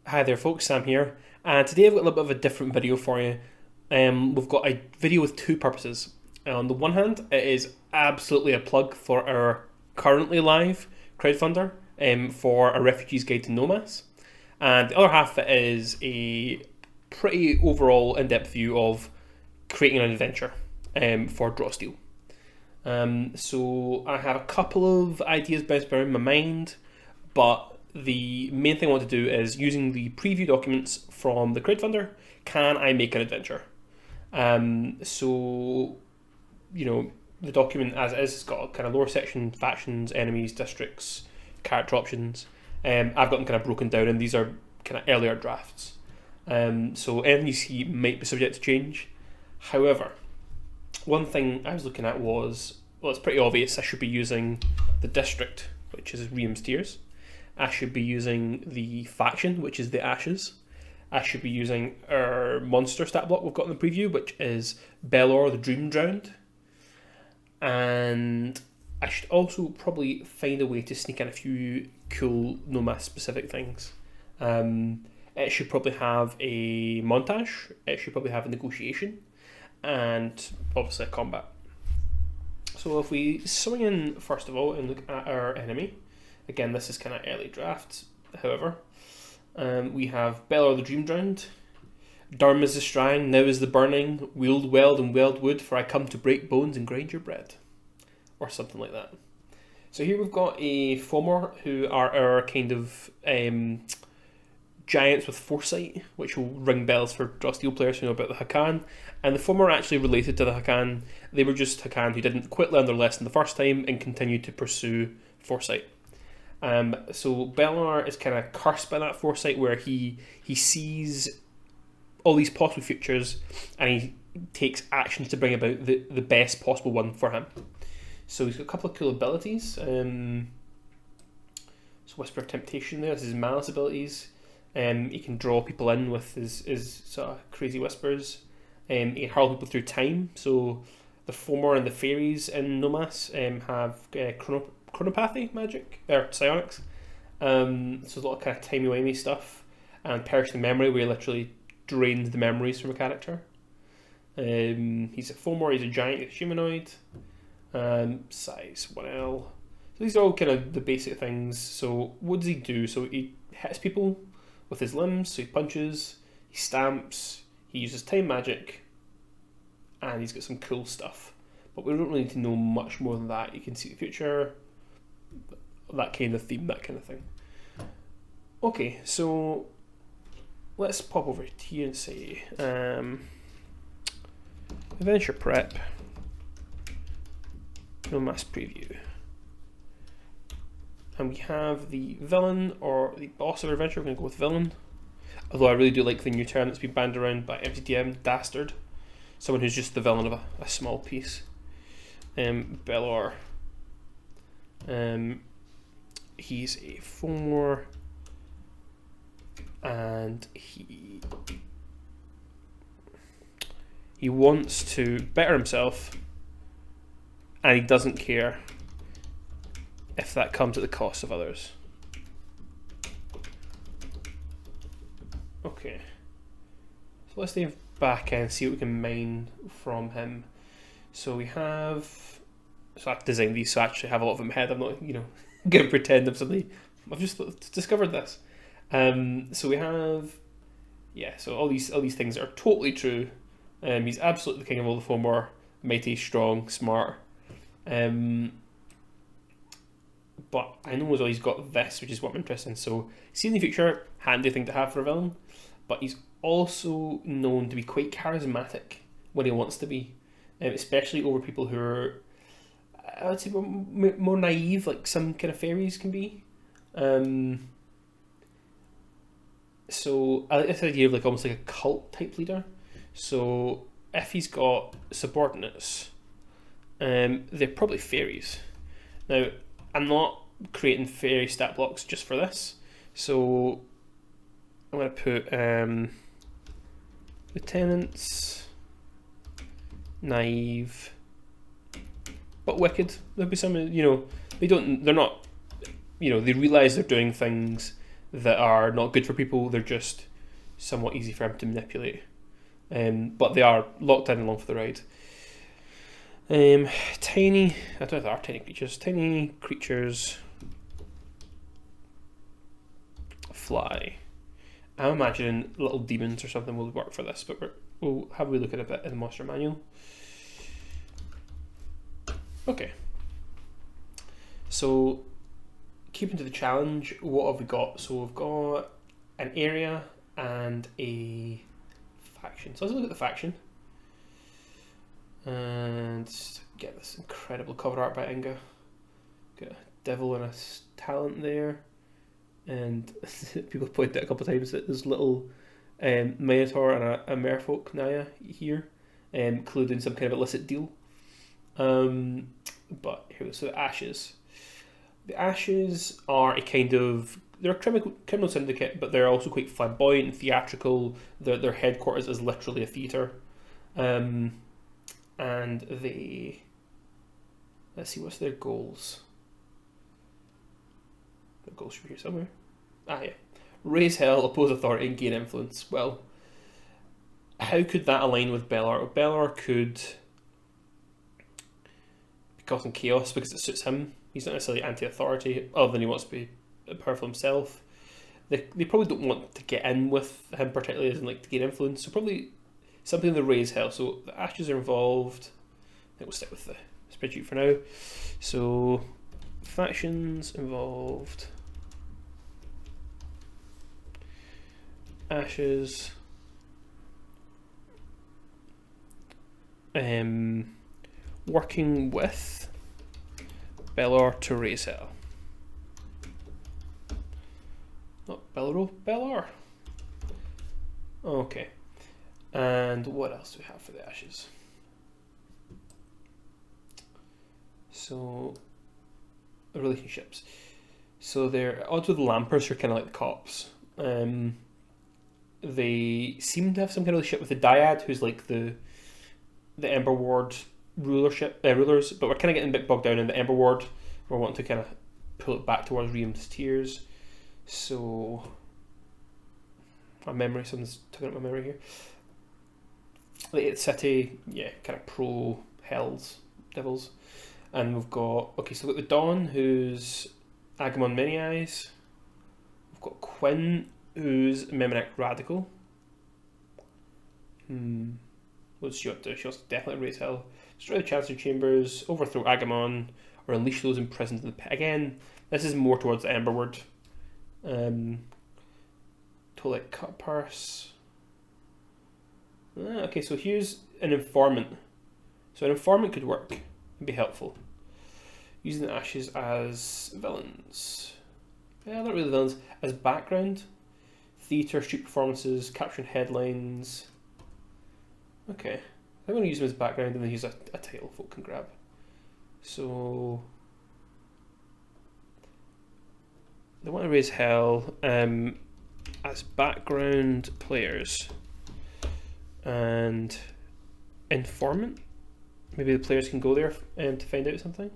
Hi there folks, Sam here, and today I've got a little bit of a different video for you. We've got a video with two purposes. On the one hand, it is absolutely a plug for our currently live crowdfunder for A Refugee's Guide to Nomas, and the other half of it is a pretty overall in-depth view of creating an adventure for Draw Steel. So I have a couple of ideas bounced around my mind, but the main thing I want to do is using the preview documents from the crowdfunder, can I make an adventure? So, the document as it is, it's got a kind of lower section, factions, enemies, districts, character options. I've got them kind of broken down, and these are kind of earlier drafts. So anything you see might be subject to change. However, one thing I was looking at was, well, it's pretty obvious I should be using the district, which is Ream's Tears. I should be using the faction, which is the Ashes. I should be using our monster stat block we've got in the preview, which is Belor, the Dream Drowned. And I should also probably find a way to sneak in a few cool Nomas specific things. It should probably have a montage, it should probably have a negotiation, and obviously a combat. So if we swing in first of all and look at our enemy, again this is kind of early drafts, however, we have Belor the Dream Drowned, Durm is the Strang, now is the Burning, wield weld and weld wood, for I come to break bones and grind your bread, or something like that. So here we've got a Fomor, who are our kind of giants with foresight, which will ring bells for Draw Steel players who know about the Hakan. And the Fomor are actually related to the Hakan. They were just Hakan who didn't quite learn their lesson the first time and continued to pursue foresight. So Belnar is kind of cursed by that foresight, where he sees all these possible futures and he takes actions to bring about the best possible one for him. So he's got a couple of cool abilities. So Whisper of Temptation there, this is his Malice abilities. He can draw people in with his sort of crazy whispers. He can hurl people through time. So the Fomor and the fairies in Nomas have chronopathy magic, or psionics. So there's a lot of kind of timey-wimey stuff. And Perishing Memory, where he literally drains the memories from a character. He's a Fomor, he's a giant, he's a humanoid. Size 1L. So these are all kind of the basic things. So what does he do? So he hits people with his limbs, so he punches, he stamps, he uses time magic, and he's got some cool stuff. But we don't really need to know much more than that. You can see the future, that kind of theme, that kind of thing. Okay, so let's pop over here and say adventure prep, Nomas preview. And we have the villain, or the boss of our adventure. We're going to go with villain. Although I really do like the new term that's been banned around by MTDM, dastard. Someone who's just the villain of a small piece. Belor. He's a Fomor. And he wants to better himself. And he doesn't care if that comes at the cost of others. Okay. So let's dive back and see what we can mine from him. So we have... So I've designed these, so I actually have a lot of them in my head. I'm not, going to pretend I'm suddenly... I've just discovered this. So we have... Yeah, so all these things are totally true. He's absolutely the king of all the Fomor. Mighty, strong, smart. But I know as well he's got this, which is what I'm interested in. So, see in the future, handy thing to have for a villain. But he's also known to be quite charismatic when he wants to be, especially over people who are, I would say, more naive, like some kind of fairies can be. So I like this idea of like almost like a cult type leader. So if he's got subordinates, they're probably fairies. Now, I'm not creating fairy stat blocks just for this, so I'm going to put lieutenants, naive, but wicked. There'll be some, they're not, they realise they're doing things, that are not good for people. They're just somewhat easy for him to manipulate. But they are locked in along for the ride. Tiny, I don't know if they are tiny creatures. Tiny creatures fly. I'm imagining little demons or something will work for this, but we'll have a wee look at a bit in the monster manual. Okay. So, keeping to the challenge, what have we got? So we've got an area and a faction. So let's look at the faction. And get this incredible cover art by Inga. Got a devil and a talent there. And people pointed out a couple of times that there's little Minotaur and a merfolk Naya here, including some kind of illicit deal. But here we go. So the Ashes. The Ashes are a kind of, they're a criminal syndicate, but they're also quite flamboyant and theatrical. Their headquarters is literally a theatre. And they, let's see, what's their goals? Their goals should be here somewhere. Ah, yeah. Raise hell, oppose authority, and gain influence. Well, how could that align with Bellar? Well, Bellar could be causing chaos because it suits him. He's not necessarily anti-authority, other than he wants to be powerful himself. They probably don't want to get in with him particularly, as in like to gain influence. So probably something in the raise hell. So the Ashes are involved. I think we'll stick with the spreadsheet for now. So factions involved. Ashes. Working with Bellar to raise hell. Not Bellar, Bellar. Okay. And what else do we have for the Ashes? So, relationships. So they're odds with the Lampers are kind of like the cops. They seem to have some kind of relationship with the Dyad, who's like the Ember Ward rulers, but we're kind of getting a bit bogged down in the Ember Ward. We're wanting to kind of pull it back towards Riem's Tears. So, my memory, something's taking up my memory here. The 8th City, yeah, kind of pro Hells, Devils. And we've got, okay, so we've got the Dawn, who's Agamon Many Eyes. We've got Quinn, who's Memonic Radical. What's she up to? She wants to definitely raise hell. Destroy the Chancery Chambers, overthrow Agamon, or unleash those imprisoned in the pit. Again, this is more towards the Emberward. To like cut purse. Okay, so here's an informant. So an informant could work and be helpful. Using the Ashes as villains. Yeah, not really villains. As background. Theatre, street performances, capturing headlines. Okay. I'm going to use them as background and then use a title folk can grab. So they want to raise hell as background players and informant. Maybe the players can go there to find out something.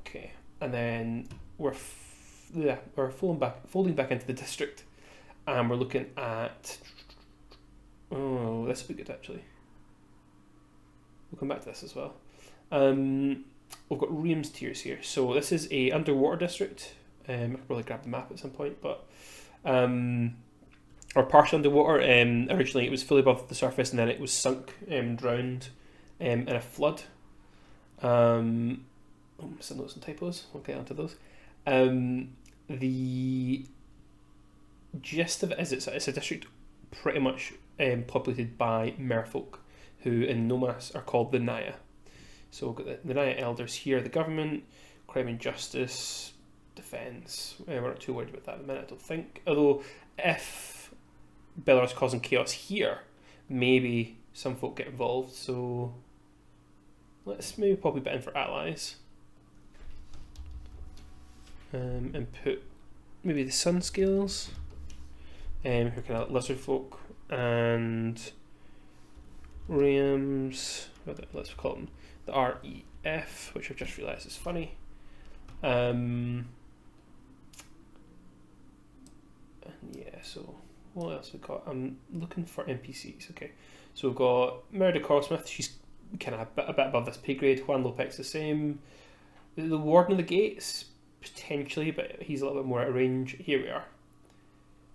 Okay, and then we're folding back into the district, and we're looking at. Oh, this would be good actually. We'll come back to this as well. We've got Riem's Tears here. So this is a underwater district. I could probably grab the map at some point, but or partially underwater. Originally it was fully above the surface and then it was sunk, drowned in a flood. Some notes and typos. We'll get onto those. The gist of it is it's a district pretty much populated by merfolk, who in Nomas are called the Naya. So we've got the Naya elders here, the government, crime and justice, defence. We're not too worried about that at the minute, I don't think. Although if Bellar's causing chaos here, maybe some folk get involved. So let's maybe pop a bit in for allies. And put maybe the sun scales, who are kind of lizard folk, and Rams, let's call them the REF, which I've just realised is funny. Yeah, so what else we got? I'm looking for NPCs. Okay, so we've got Meredith Corsmith. She's kind of a bit above this pay grade. Juan Lopek's the same. The Warden of the Gates, potentially, but he's a little bit more out of range. Here we are.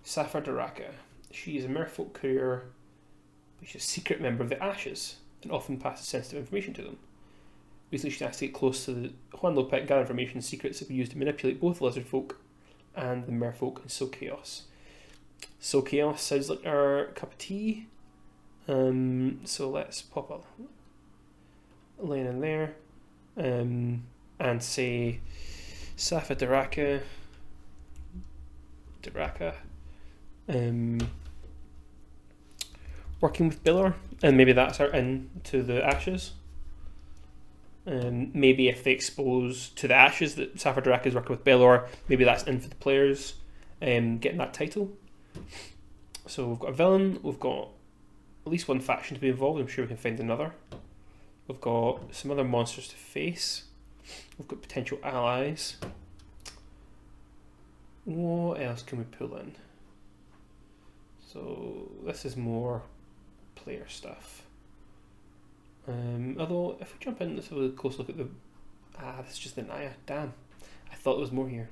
Safar Daraka. She is a merfolk courier, which is a secret member of the Ashes, and often passes sensitive information to them. Recently, she's asked to get close to the Juan Lopek, gather information, secrets that we use to manipulate both the lizard folk and the merfolk, and sow chaos. Sow chaos sounds like our cup of tea. So let's pop a line in there. And say Safa Daraka, working with Biller, and maybe that's our in to the Ashes. Maybe if they expose to the Ashes that Safa Daraka is working with Belor, maybe that's in for the players, getting that title. So we've got a villain, we've got at least one faction to be involved. I'm sure we can find another. We've got some other monsters to face. We've got potential allies. What else can we pull in? So this is more player stuff. Although if we jump in, let's have a close look at the. This is just the Naya. Damn, I thought there was more here.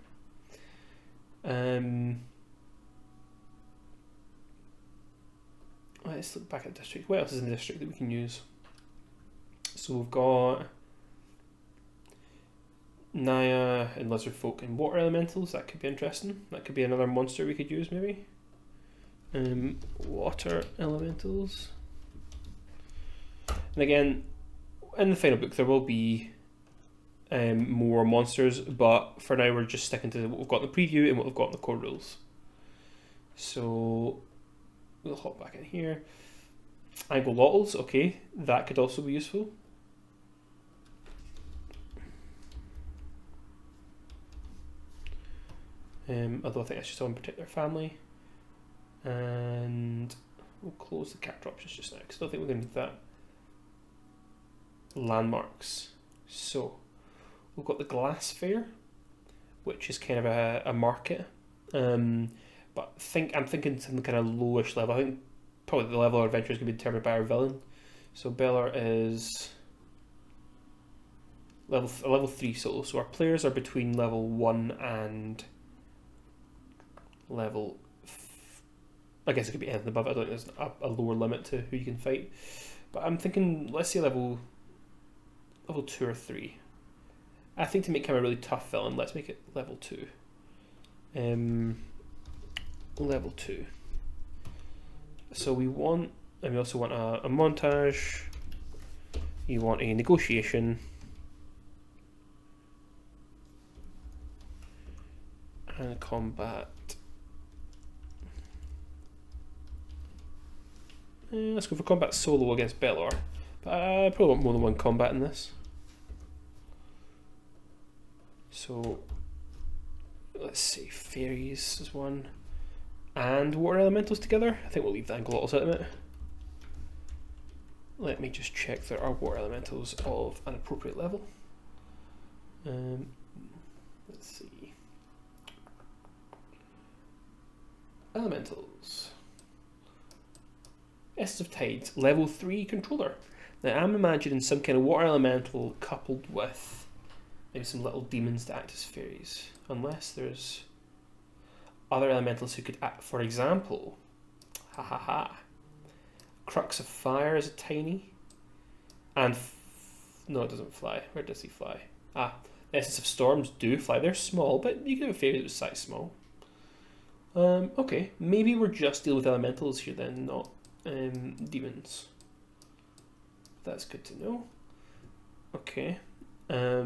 Let's look back at district. What else is in the district that we can use? So we've got Naya and lizard folk and water elementals. That could be interesting. That could be another monster we could use, maybe. Water elementals. And again, in the final book there will be more monsters, but for now we're just sticking to what we've got in the preview and what we've got in the core rules. So we'll hop back in here. Angolotls, okay, that could also be useful. Although I think that's just one particular family. And we'll close the character options just now because I don't think we're going to need that. Landmarks. So we've got the Glass Fair, which is kind of a market. But I'm thinking some kind of lowish level. I think probably the level of adventure is going to be determined by our villain. So Bellar is level 3 solo. So our players are between level 1 and level. I guess it could be anything above it. I don't think there's a lower limit to who you can fight. But I'm thinking, let's say level 2 or 3. I think to make him a really tough villain, let's make it level 2. Level 2. So we also want a montage. You want a negotiation. And combat. Let's go for combat solo against Bellar. But I probably want more than one combat in this. So let's see, fairies is one. And water elementals together. I think we'll leave the Angolotls out of it. Let me just check there are water elementals of an appropriate level. Let's see. Elementals. Essence of Tides, level 3 controller. Now I'm imagining some kind of water elemental coupled with maybe some little demons to act as fairies. Unless there's other elementals who could act, for example, Crux of Fire is a tiny. And no, it doesn't fly. Where does he fly? The Essence of Storms do fly. They're small, but you can have a fairy that was size small. Okay, maybe we're just dealing with elementals here then, not demons. That's good to know. Okay. So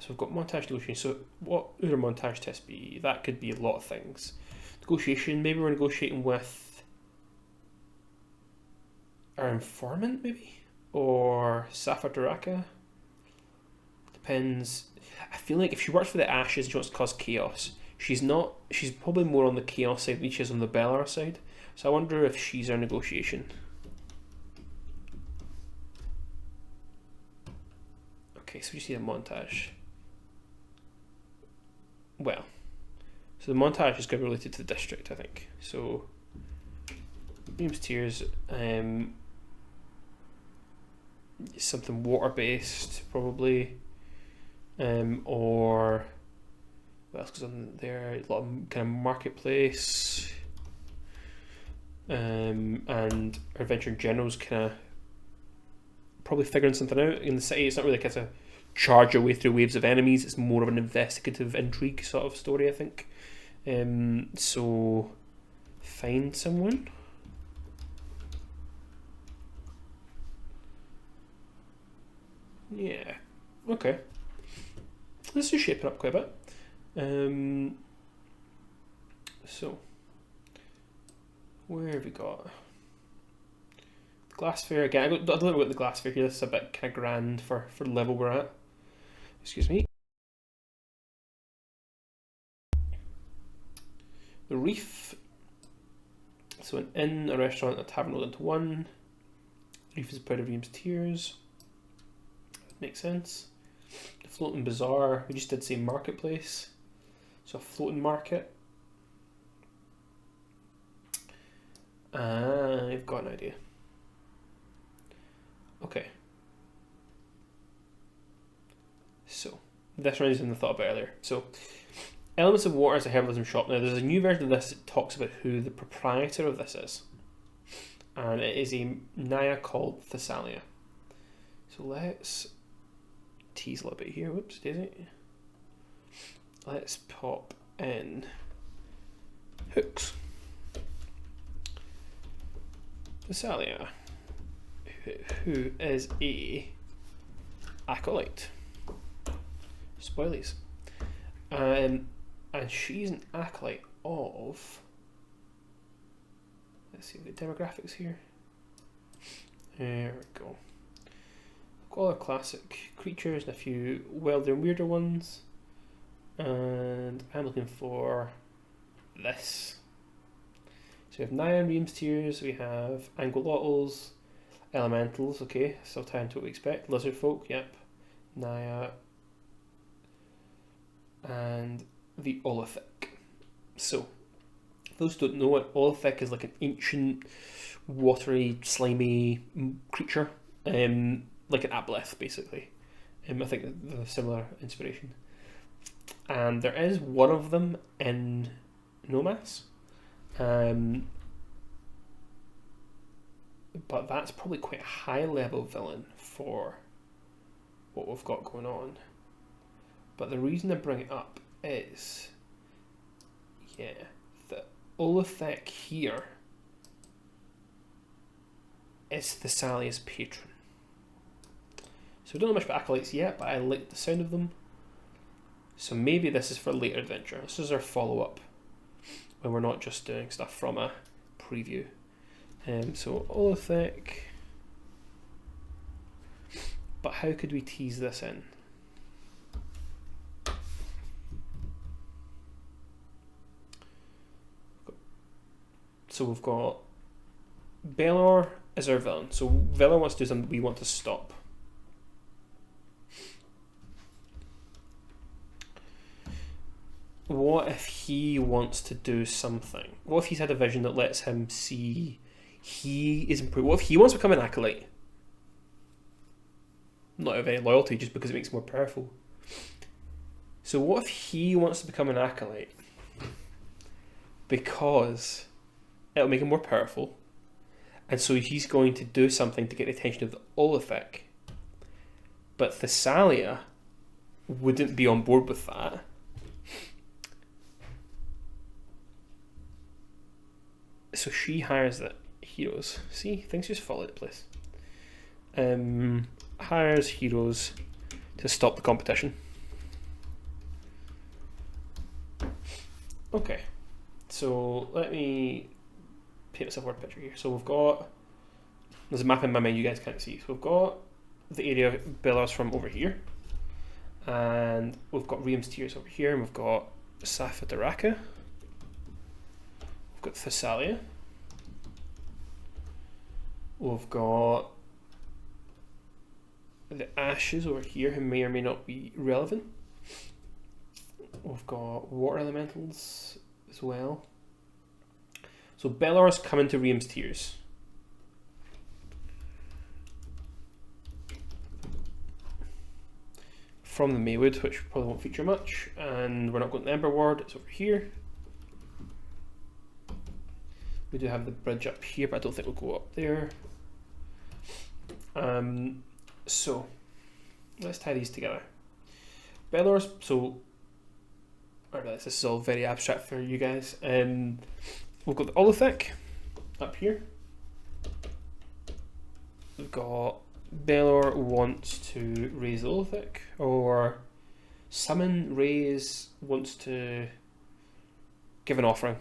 we've got montage negotiation. So what would our montage test be? That could be a lot of things. Negotiation, maybe we're negotiating with our informant, maybe? Or Safar Daraka? Depends. I feel like if she works for the Ashes and she wants to cause chaos, she's probably more on the chaos side than she is on the Bellar side. So I wonder if she's our negotiation. Okay, so we just need a montage. well, so the montage is going to be related to the district, I think. So Reams Tears, something water-based, probably, or what else goes on there? A lot of kind of marketplace, and our adventure in general is kind of probably figuring something out in the city. It's not really kind of charge your way through waves of enemies. It's more of an investigative intrigue sort of story, I think. So find someone. Yeah. Okay. This is shaping up quite a bit. So where have we got? Glass fair again. I don't know about the glass fair here. This is a bit kind of grand for the level we're at. Excuse me. The Reef. So an inn, a restaurant, a tavern rolled into one. Reef is part of Reams Tears. Makes sense. The floating bazaar. We just did say marketplace. So a floating market. I've got an idea. Okay. So this runs in the thought about earlier. So Elements of Water is a herbalism shop. Now there's a new version of this that talks about who the proprietor of this is. And it is a Naya called Thessalia. So let's tease a little bit here. Whoops, daisy. Let's pop in hooks. Thessalia, who is a acolyte. Spoilies. And she's an acolyte of, let's see the demographics here. There we go. All our classic creatures and a few wilder and weirder ones. And I'm looking for this. So we have Naya and Reams Tears, we have Angolotls, Elementals, okay, still tying to what we expect. Lizard folk, yep. Naya. And the Olithic. So, for those who don't know it, Olithic is like an ancient, watery, slimy creature. Like an aboleth, basically. I think there's a similar inspiration. And there is one of them in Nomas. But that's probably quite a high level villain for what we've got going on. But the reason I bring it up is, yeah, the Olithic here is Thessalia's patron. So we don't know much about acolytes yet, but I like the sound of them. So maybe this is for later adventure. This is our follow-up when we're not just doing stuff from a preview. So Olithic. But how could we tease this in? So we've got Belor is our villain. So Belor wants to do something we want to stop. What if he wants to do something? What if he's had a vision that lets him see he is improved? What if he wants to become an acolyte? Not of any loyalty, just because it makes him more powerful. So what if he wants to become an acolyte? Because it'll make him more powerful. And so he's going to do something to get the attention of the Olithic. But Thessalia wouldn't be on board with that. So she hires the heroes. See, things just fall into place. Hires heroes to stop the competition. Okay, so let me paint myself a word picture here. So we've got, there's a map in my mind you guys can't see. So we've got the area Bellar's from over here, and we've got Reams Tears over here, and we've got Safadaraka. We've got Thessalia. We've got the Ashes over here, who may or may not be relevant. We've got water elementals as well. So Belor's coming to Ream's Tears. From the Maywood, which probably won't feature much, and we're not going to Ember Ward, it's over here. We do have the bridge up here, but I don't think we'll go up there. So let's tie these together. Belor's, so I realize this is all very abstract for you guys. We've got the Olithic up here. We've got Belor wants to raise the Olithic, or summon, raise, wants to give an offering.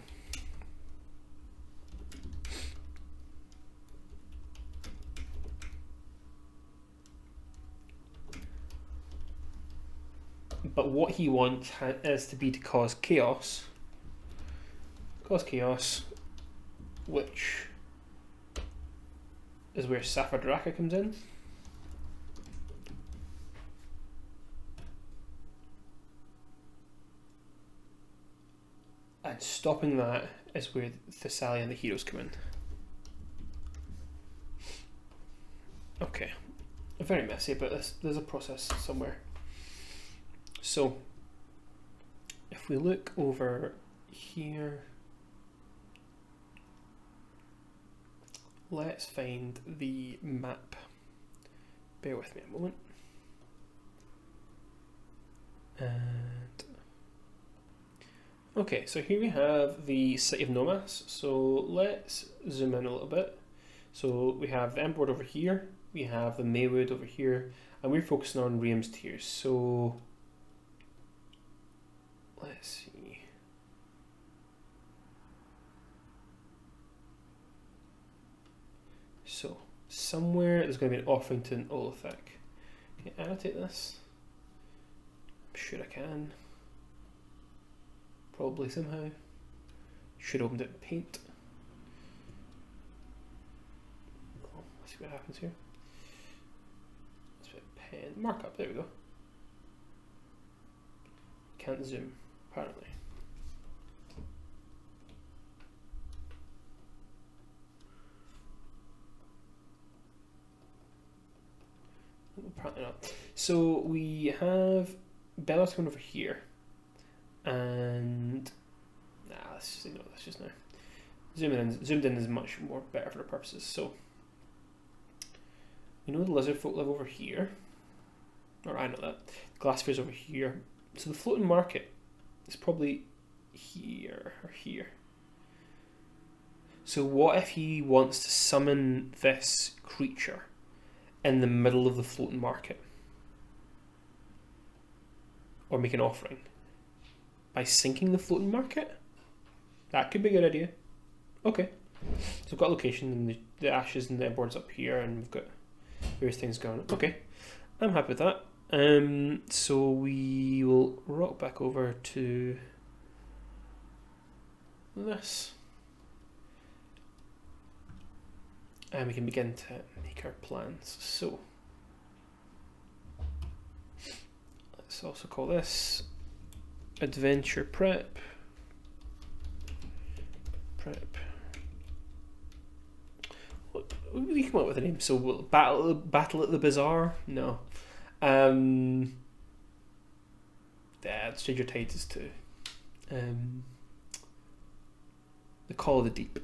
But what he wants is to be to cause chaos. Cause chaos, which is where Sapphire Draka comes in. And stopping that is where Thessalia and the heroes come in. Okay, very messy, but there's a process somewhere. So, if we look over here, let's find the map. Bear with me a moment. And okay, so here we have the city of Nomas. So let's zoom in a little bit. So we have the Ember over here, we have the Maywood over here, and we're focusing on Ream's Tears. So let's see. So somewhere there's going to be an offering to an Olithic. Can I annotate this? I'm sure I can. Probably somehow. Should have opened it in Paint. Oh, let's see what happens here. Let's put a pen. Markup, there we go. Can't zoom, apparently. Apparently not. So we have Belor's coming over here, and let's just ignore this just now. Zoomed in is much more better for the purposes. So we know the lizard folk live over here, or I know that. Glasssphere's over here. So the floating market is probably here or here. So what if he wants to summon this creature in the middle of the floating market? Or make an offering? By sinking the floating market? That could be a good idea. Okay. So we've got location, and the ashes and the boards up here, and we've got various things going on. Okay. I'm happy with that. So we will rock back over to this, and we can begin to make our plans. So let's also call this Adventure Prep. We come up with a name. So we'll battle at the Bazaar? No. Stranger Tides is too. The Call of the Deep.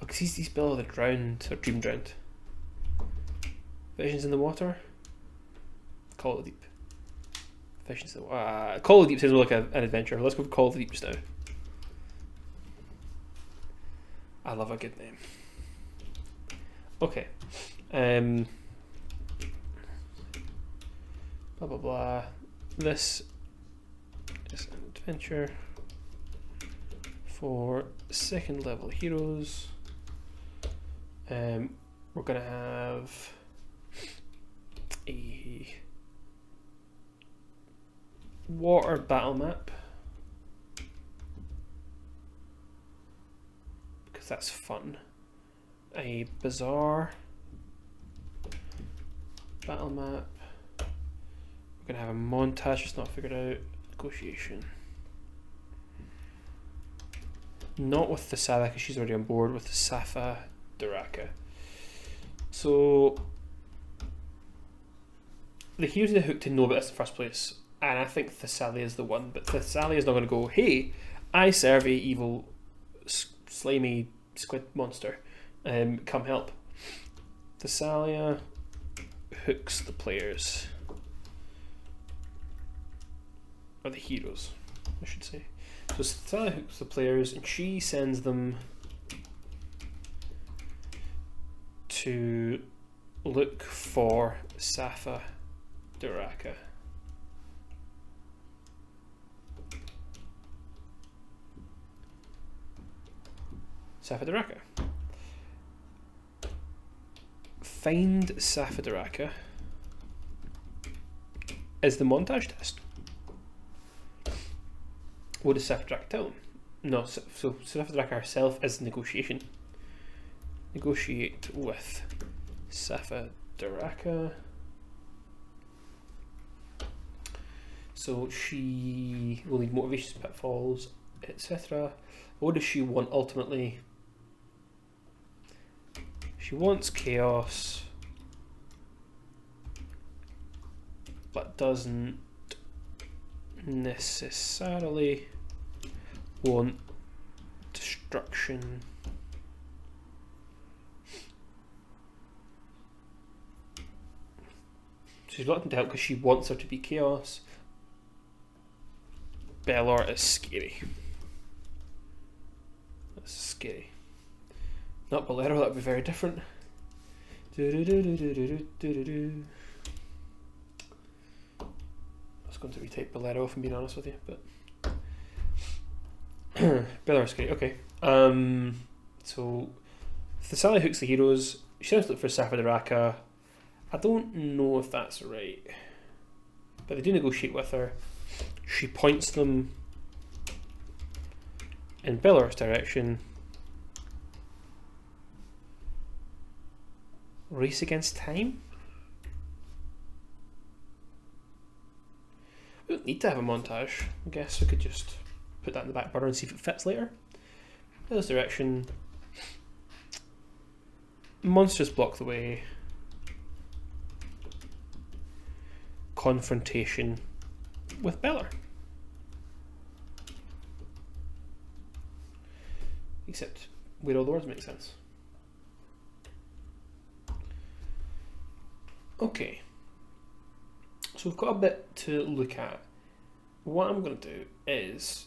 Oh, because he's below the drowned, or dream drowned. Visions in the Water. Call of the Deep. Visions in the Call of the Deep sounds more like an adventure. Let's go for Call of the Deep just now. I love a good name. Okay. Blah blah blah. This is an adventure for second level heroes. We're gonna have a water battle map because that's fun. A bazaar battle map We're going to have a montage, it's not figured out. Negotiation. Not with the Thessalia, because she's already on board, with the Safa Duraka. So the heroes in the hook to know about this in the first place, and I think Thessalia is the one, but Thessalia is not going to go, hey, I serve a evil, slimy squid monster, come help. Thessalia hooks the players, or the heroes, I should say. So Thessalia hooks the players, and she sends them to look for Safa Duraka. Safa Duraka. Find Safa Duraka is the montage test. What does Safa Duraka tell them? No, so Safa Duraka herself is negotiation. Negotiate with Safa Duraka. So she will need motivations, pitfalls, etc. What does she want ultimately? She wants chaos, but doesn't necessarily want destruction. She's reluctant to help because she wants there to be chaos. Belor is scary. That's scary. Not Bolero, that would be very different. I was going to retype Bolero if I'm being honest with you, but Belor is scary, okay. So Thessalia hooks the heroes. She sends to look for Safa Duraka. I don't know if that's right, but they do negotiate with her. She points them in Belor's direction. Race against time? We don't need to have a montage. I guess we could just put that in the back burner and see if it fits later. Belor's direction. Monsters block the way. Confrontation with Belor. Except where all the words make sense. Okay, so we've got a bit to look at. What I'm going to do is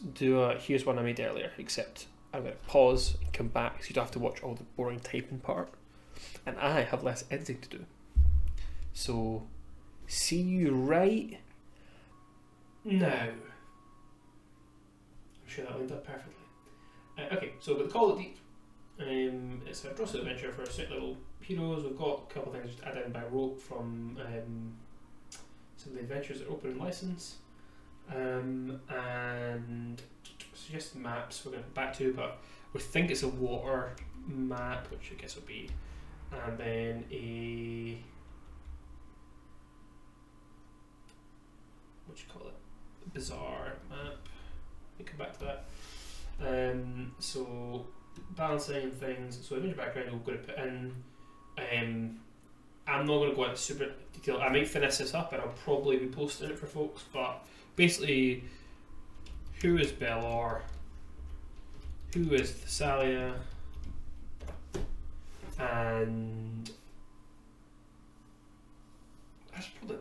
here's one I made earlier, except I'm going to pause and come back so you don't have to watch all the boring typing part. And I have less editing to do. So, see you right now. I'm sure that lined up perfectly. Okay, so with the Call of Deep, it's a Drossel adventure for 6th level heroes. We've got a couple of things just added in by rote from some of the adventures that are open in license. And suggested maps we're going to back to, but we think it's a water map, which I guess will be, and then a, what do you call it, bizarre map. We come back to that. So balancing things. So image background we're going to put in. I'm not going to go into super detail. I might finish this up and I'll probably be posting it for folks, but basically, who is Belor? Who is Thessalia? And that's probably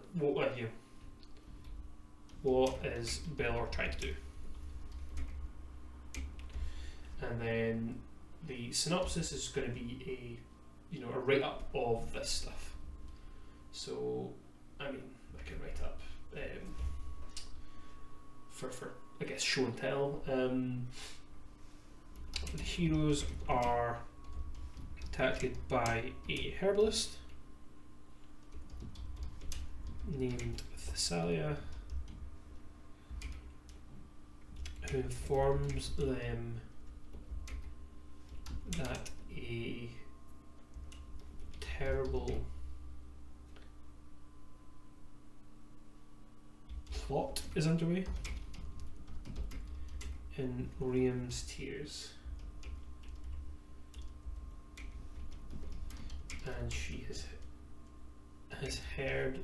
what is Belor trying to do? And then the synopsis is going to be a write-up of this stuff. So, I mean, I can write up for I guess show and tell. The heroes are attacked by a herbalist named Thessalia, who informs them that a terrible plot is underway in Liam's Tears. And she has heard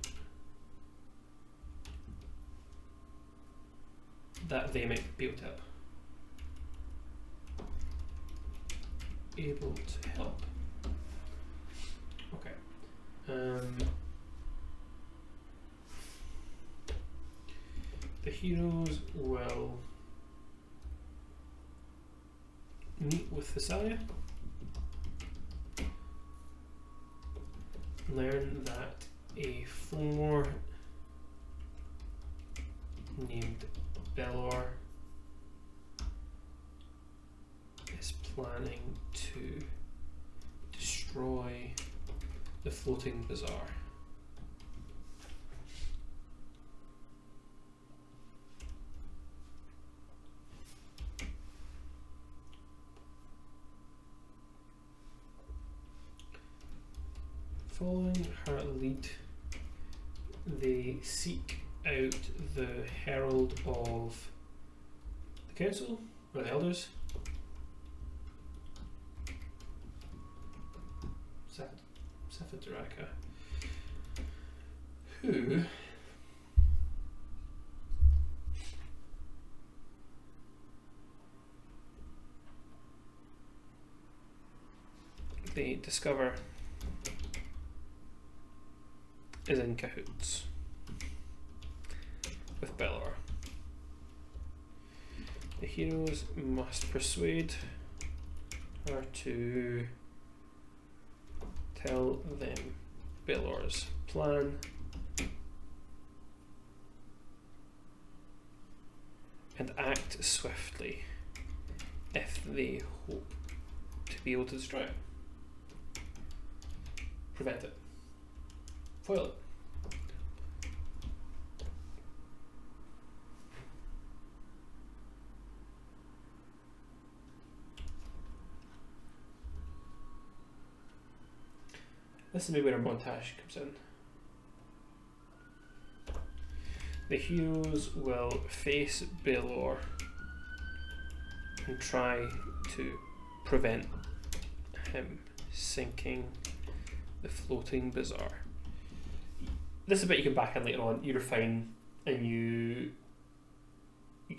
that they might be able to help. Okay. The heroes will meet with Thessalia, learn that a Fomor named Belor is planning to destroy the floating bazaar. Following her lead, they seek out the Herald of the Council, or the Elders. Safadraka, who they discover is in cahoots with Belor. The heroes must persuade her to tell them Belor's plan and act swiftly if they hope to be able to destroy it. Prevent it. Foil it. This is maybe where a montage comes in. The heroes will face Belor and try to prevent him sinking the floating bazaar. This is a bit you can back in later on. You refine and you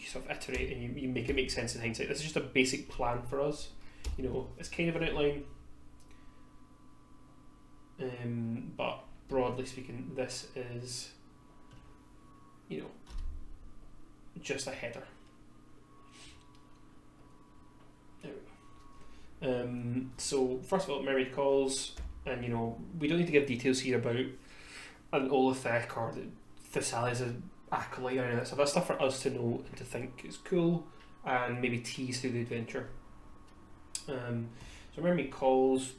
sort of iterate and you make it make sense in hindsight. This is just a basic plan for us. You know, it's kind of an outline. But broadly speaking, this is, you know, just a header. There we go. So first of all, Mermaid calls, and you know, we don't need to give details here about an Olithek or Thessalia's an acolyte or any of that stuff. That's stuff for us to know and to think is cool, and maybe tease through the adventure. So Mermaid calls.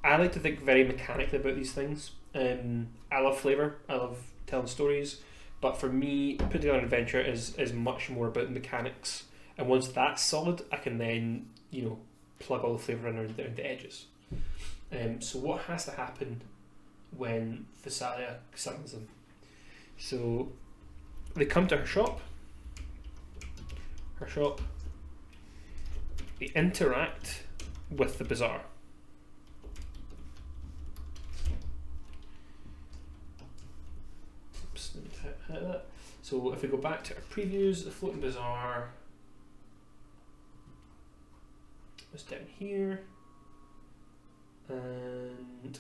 I like to think very mechanically about these things. I love flavour, I love telling stories, but for me, putting together an adventure is much more about mechanics. And once that's solid, I can then, you know, plug all the flavour in around the edges. So what has to happen when Thessalia summons them? So they come to her shop. They interact with the bazaar. So if we go back to our previews, the floating bazaar was down here, and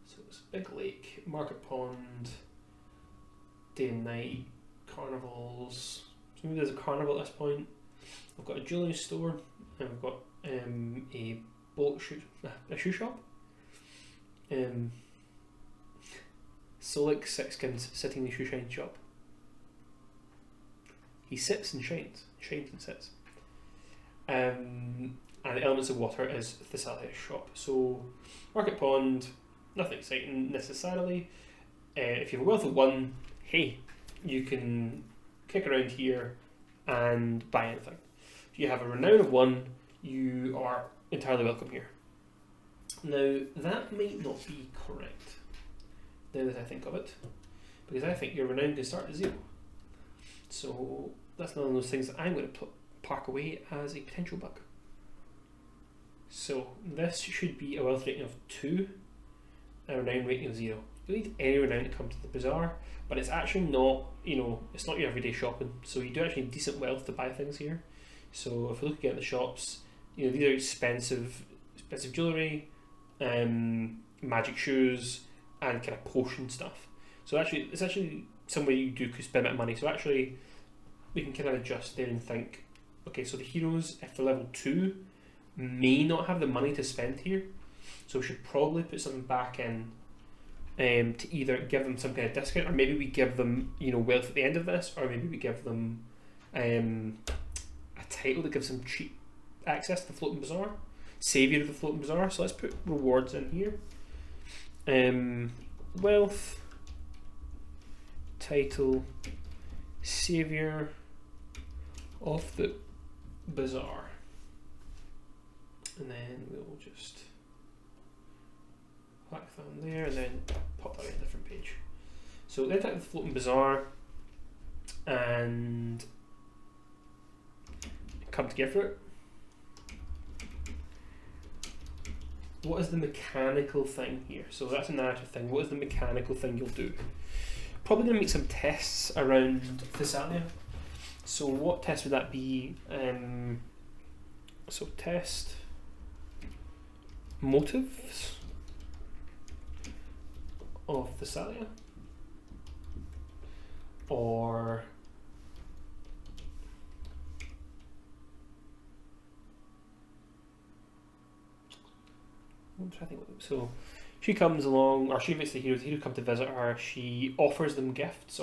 so it's a big lake, market pond, day and night, carnivals. So maybe there's a carnival at this point. I've got a jewellery store, and I've got a shoe shop. Solik Sixkins sitting in the shoe shine shop. He sits and shines and sits. And the Elements of Water is Thessalia's shop. So Market Pond, nothing exciting necessarily. If you have a wealth of one, hey, you can kick around here and buy anything. If you have a renown of one, you are entirely welcome here. Now that might not be correct, now that I think of it, because I think your renown can start at 0. So that's one of those things that I'm going to park away as a potential bug. So this should be a wealth rating of 2, a renown rating of 0. You need any renown to come to the bazaar, but it's actually not, it's not your everyday shopping. So you do actually need decent wealth to buy things here. So if we look at the shops, these are expensive jewellery, magic shoes, and kind of potion stuff. So it's actually somewhere you do could spend a bit of money. So actually, we can kind of adjust there and think, okay, so the heroes, if they're level 2, may not have the money to spend here. So we should probably put something back in to either give them some kind of discount, or maybe we give them, wealth at the end of this, or maybe we give them a title that gives them cheap access to the floating bazaar, saviour of the floating bazaar. So let's put rewards in here. Wealth, title, saviour of the bazaar, and then we'll just whack that on there and then pop that in a different page. So then type the floating bazaar and come to gift route. What is the mechanical thing here? So that's a narrative thing. What is the mechanical thing you'll do? Probably going to make some tests around Thessalia. So what test would that be? So test motives of Thessalia, or I'm trying to think. So she comes along, or she visits the heroes. The heroes come to visit her. She offers them gifts.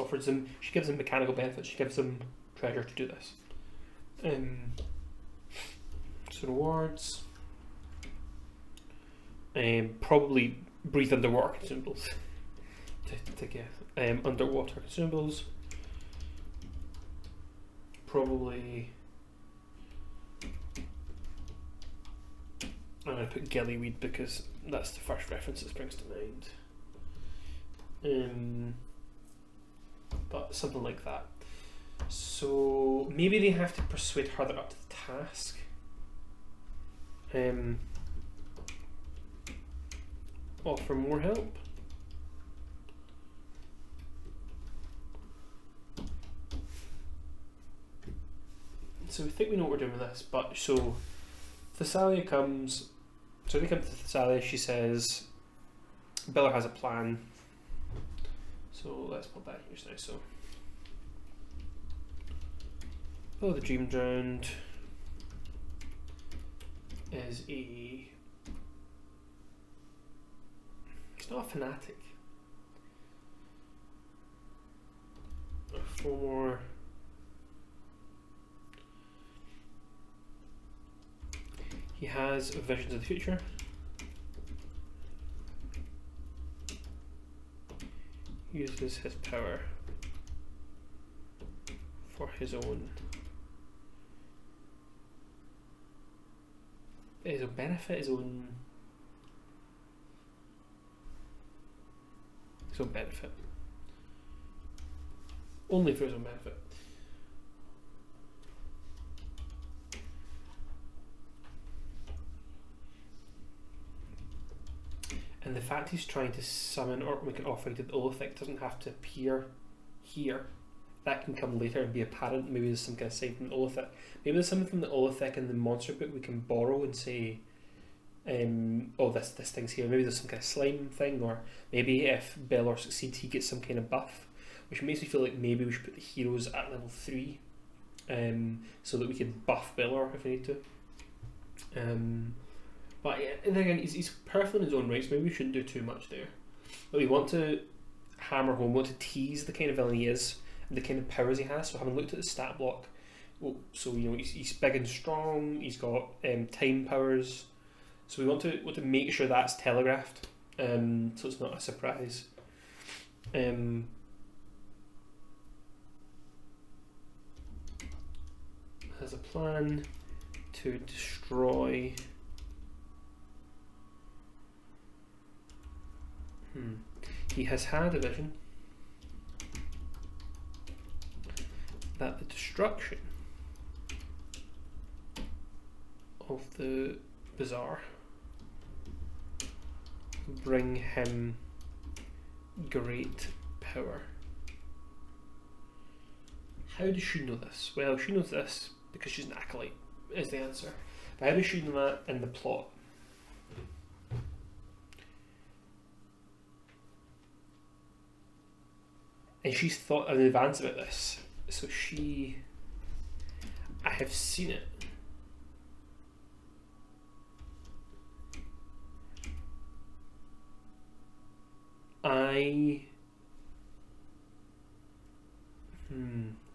She gives them mechanical benefits. She gives them treasure to do this. So rewards. Probably breathe underwater consumables to get underwater consumables. Probably I'm going to put gillyweed because that's the first reference that springs to mind. But something like that. So maybe they have to persuade her that up to the task. Offer more help. So we think we know what we're doing with this, but so Thessalia comes. So they come to Thessalia. She says, Bella has a plan. So let's put that here now. So Bella the Dream Drowned is a. He's not a fanatic. 4 more. He has visions of the future. Uses his power for his own benefit, his own benefit. Only for his own benefit. And the fact he's trying to summon or make an offering to the Olithic doesn't have to appear here. That can come later and be apparent. Maybe there's some kind of sign from the Olithic. Maybe there's something from the Olithic in the monster book we can borrow and say, oh, this thing's here. Maybe there's some kind of slime thing, or maybe if Belor succeeds, he gets some kind of buff, which makes me feel like maybe we should put the heroes at level 3, so that we can buff Belor if we need to. But yeah, and then again, he's powerful in his own right, so maybe we shouldn't do too much there. But we want to hammer home, we want to tease the kind of villain he is, and the kind of powers he has. So having looked at the stat block, so he's big and strong, he's got time powers, so we want to make sure that's telegraphed, so it's not a surprise. Has a plan to destroy. He has had a vision. that the destruction of the bazaar bring him great power. How does she know this? Well, she knows this because she's an acolyte, is the answer. But how does she know that in the plot? And she's thought in advance about this. So I have seen it.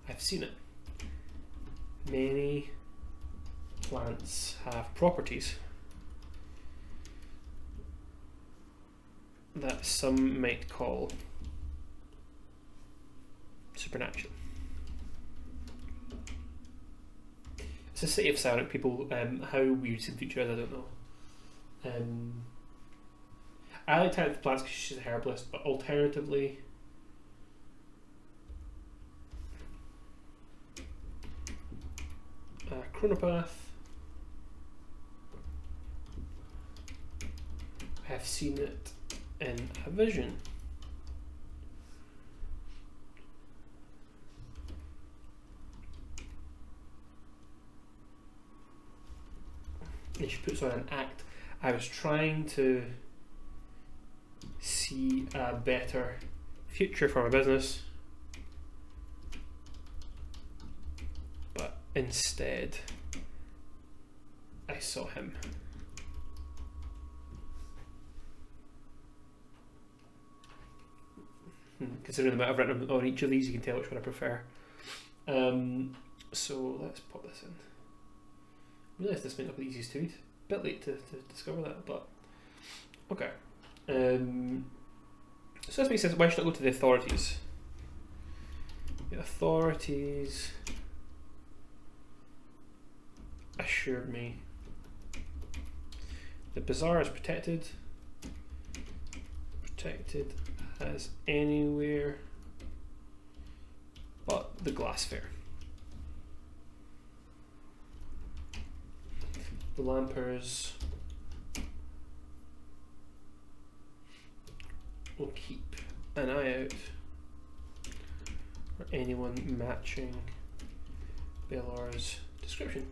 I've seen it. Many plants have properties that some might call supernatural. It's a city of silent people. How weird some future is, I don't know. I like Tiny Plants because she's a herbalist, but alternatively, chronopath. I have seen it in a vision. And she puts on an act. I was trying to see a better future for my business, but instead I saw him. Considering the amount I've written on each of these, you can tell which one I prefer. So let's pop this in. I realise this might not be the easiest to read. A bit late to discover that, but okay. So this makes sense. Why should I go to the authorities? The authorities assured me the bazaar is protected as anywhere but the glass fair. The Lampers will keep an eye out for anyone matching Bellar's description.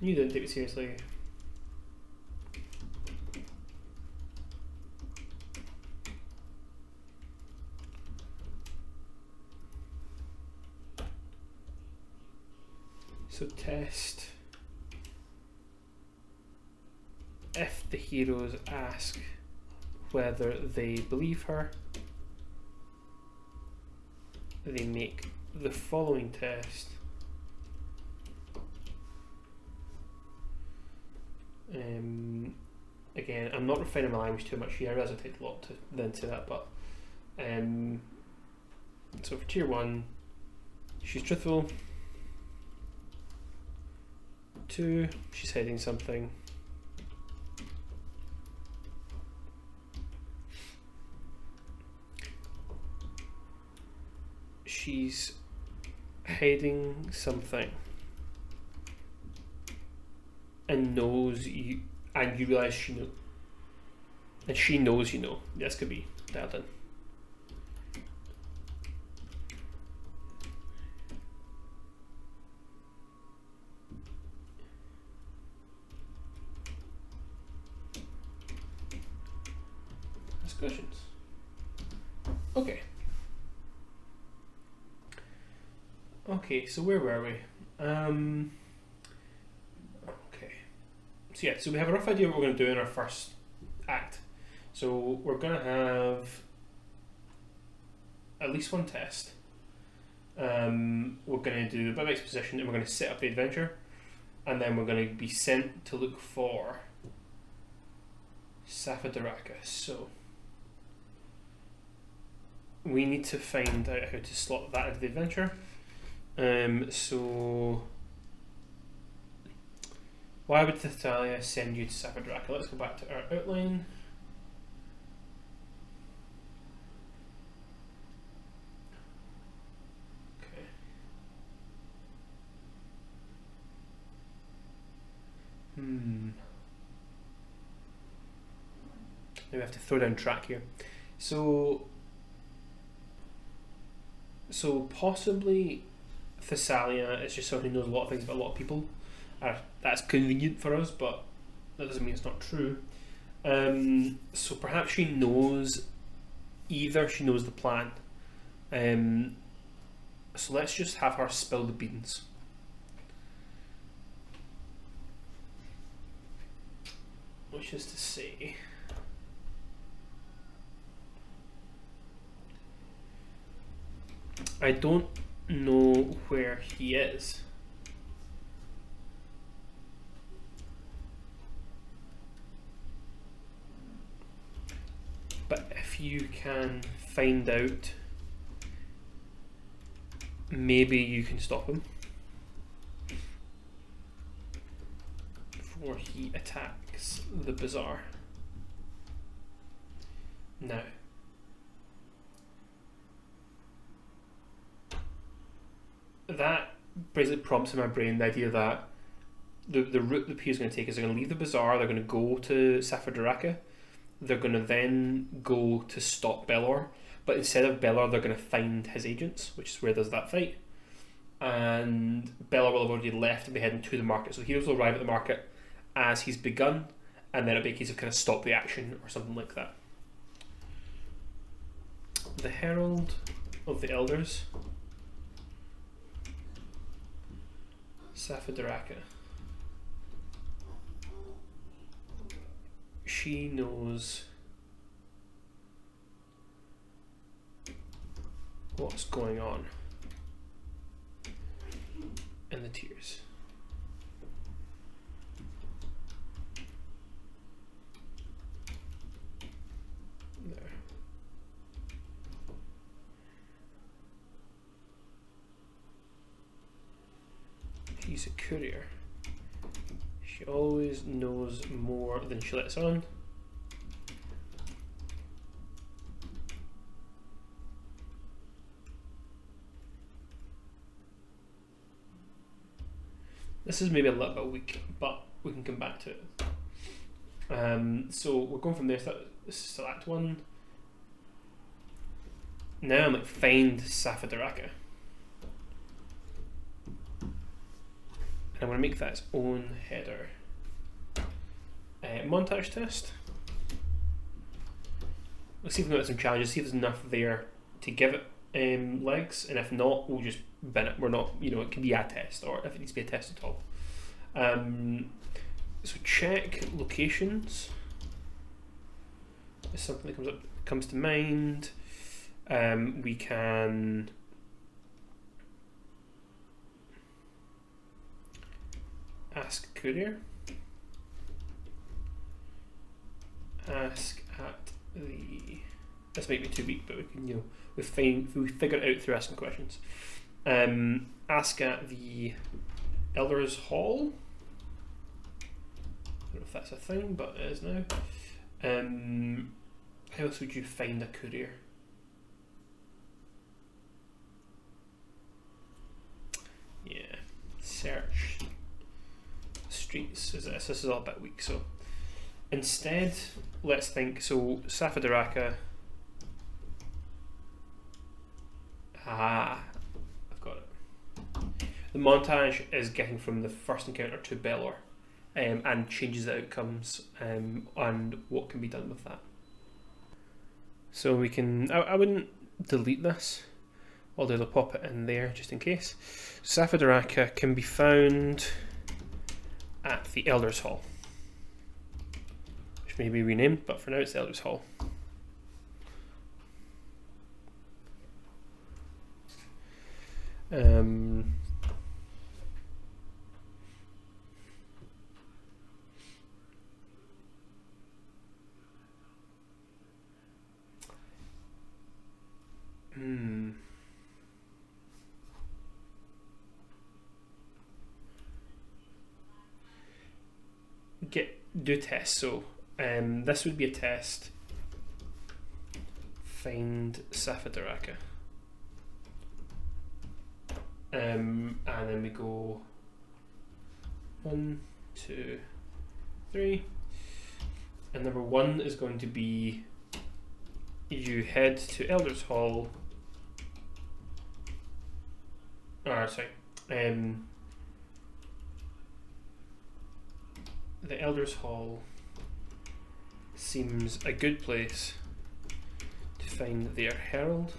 You didn't take it seriously. So test if the heroes ask whether they believe her, they make the following test. Again, I'm not refining my language too much here. I realise I take a lot to then say that, but so for tier 1, she's truthful. 2, she's hiding something. She's hiding something and knows you, and you realise she knows, and she knows you know. This could be dialed in. Discussions. Okay. Okay, so where were we? So yeah, so we have a rough idea of what we're going to do in our first act. So we're going to have at least one test. We're going to do a bit of exposition, and we're going to set up the adventure, and then we're going to be sent to look for Safadaraka. So we need to find out how to slot that into the adventure. So why would Thessalia send you to Safadraka? Let's go back to our outline. Okay. Now we have to throw down track here. So possibly Thessalia is just someone who knows a lot of things about a lot of people. That's convenient for us, but that doesn't mean it's not true. So perhaps she knows, either she knows the plan. So let's just have her spill the beans. Which is to say, I don't know where he is. But if you can find out, maybe you can stop him before he attacks the bazaar. Now, that basically prompts in my brain the idea that the route the P is going to take is they're going to leave the bazaar, they're going to go to Safadraka, they're going to then go to stop Belor, but instead of Belor they're going to find his agents, which is where there's that fight, and Belor will have already left and be heading to the market, so the heroes will arrive at the market as he's begun, and then it'll be a case of kind of stop the action or something like that. The Herald of the Elders, Safadraka. She knows what's going on in the tiers. There. She's a courier. She always knows more than she lets on. This is maybe a little bit weak, but we can come back to it. So we're going from there. This is Act 1. Now I'm like, find Safadraka. I'm going to make that its own header. Montage test. Let's see if we got some challenges, see if there's enough there to give it legs, and if not, we'll just bin it. We're not, it can be a test, or if it needs to be a test at all. So check locations. If something that comes to mind. We can ask courier. Ask at the. This might be too weak, but we can, we figure it out through asking questions. Ask at the Elders Hall. I don't know if that's a thing, but it is now. How else would you find a courier? Yeah, search streets. This is all a bit weak, so instead let's think. So Safadraka. I've got it. The montage is getting from the first encounter to Belor, and changes the outcomes and what can be done with that. So we can. I wouldn't delete this, although they'll pop it in there just in case. Safadraka can be found at the Elders Hall, which may be renamed, but for now it's the Elders Hall. do tests. So this would be a test. Find Safadaraka. And then we go 1, 2, 3. And number 1 is going to be you head to Elders Hall. The Elders Hall seems a good place to find their herald.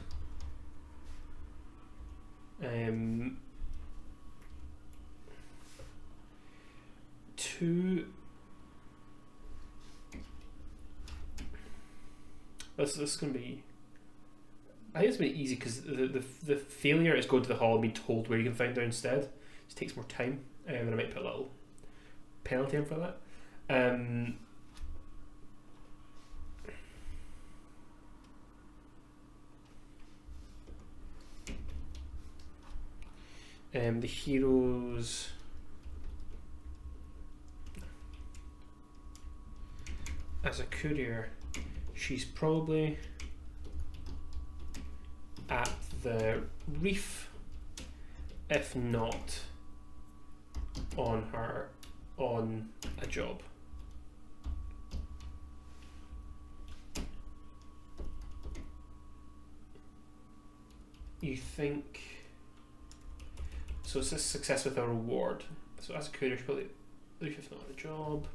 This is going to be. I think it's going to be easy because the failure is going to the hall and being told where you can find her instead. It just takes more time, and I might put a little penalty in for that. The heroes. As a courier, she's probably at the reef, if not on a job. You think so? It's a success with a reward. So as a courier, she's probably at the reef, if not on a job.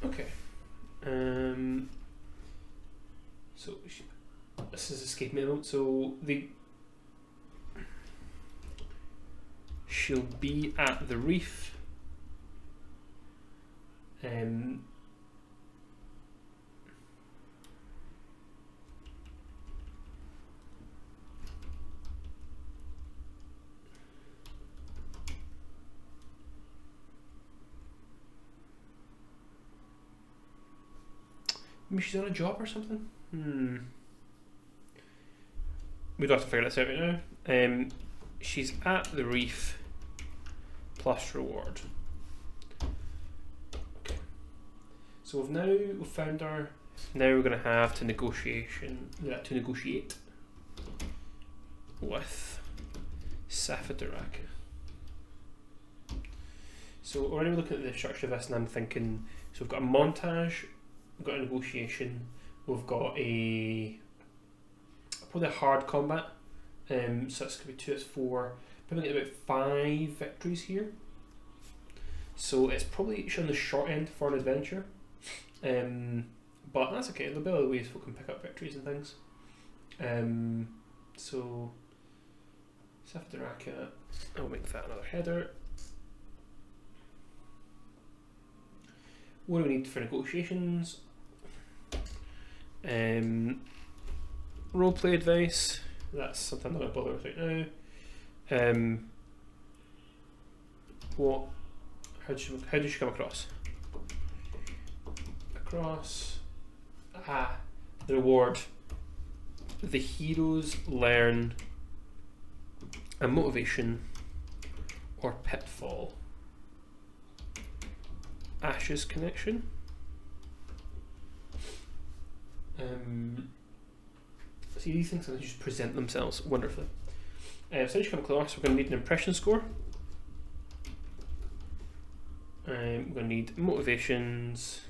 Okay. So this is escaping me a moment. So she'll be at the reef. Maybe she's on a job or something? We'd have to figure this out right now. She's at the reef plus reward. Okay. So we've found her. Now we're going to have to negotiate with Safadaraka. So already we're looking at the structure of this, and I'm thinking. So we've got a montage. We've got a negotiation. We've got probably a hard combat. So that's going to be 2, that's 4. Probably get about 5 victories here. So it's probably on the short end for an adventure. But that's okay. There'll be other ways folk can pick up victories and things. So Safadaraka, I'll make that another header. What do we need for negotiations? Roleplay advice. That's something I'm not going to bother with right now. How did she come across? The reward. The heroes learn a motivation or pitfall. Ashes connection. See, these things just present themselves wonderfully. So as you come close, we're going to need an impression score. We're going to need motivations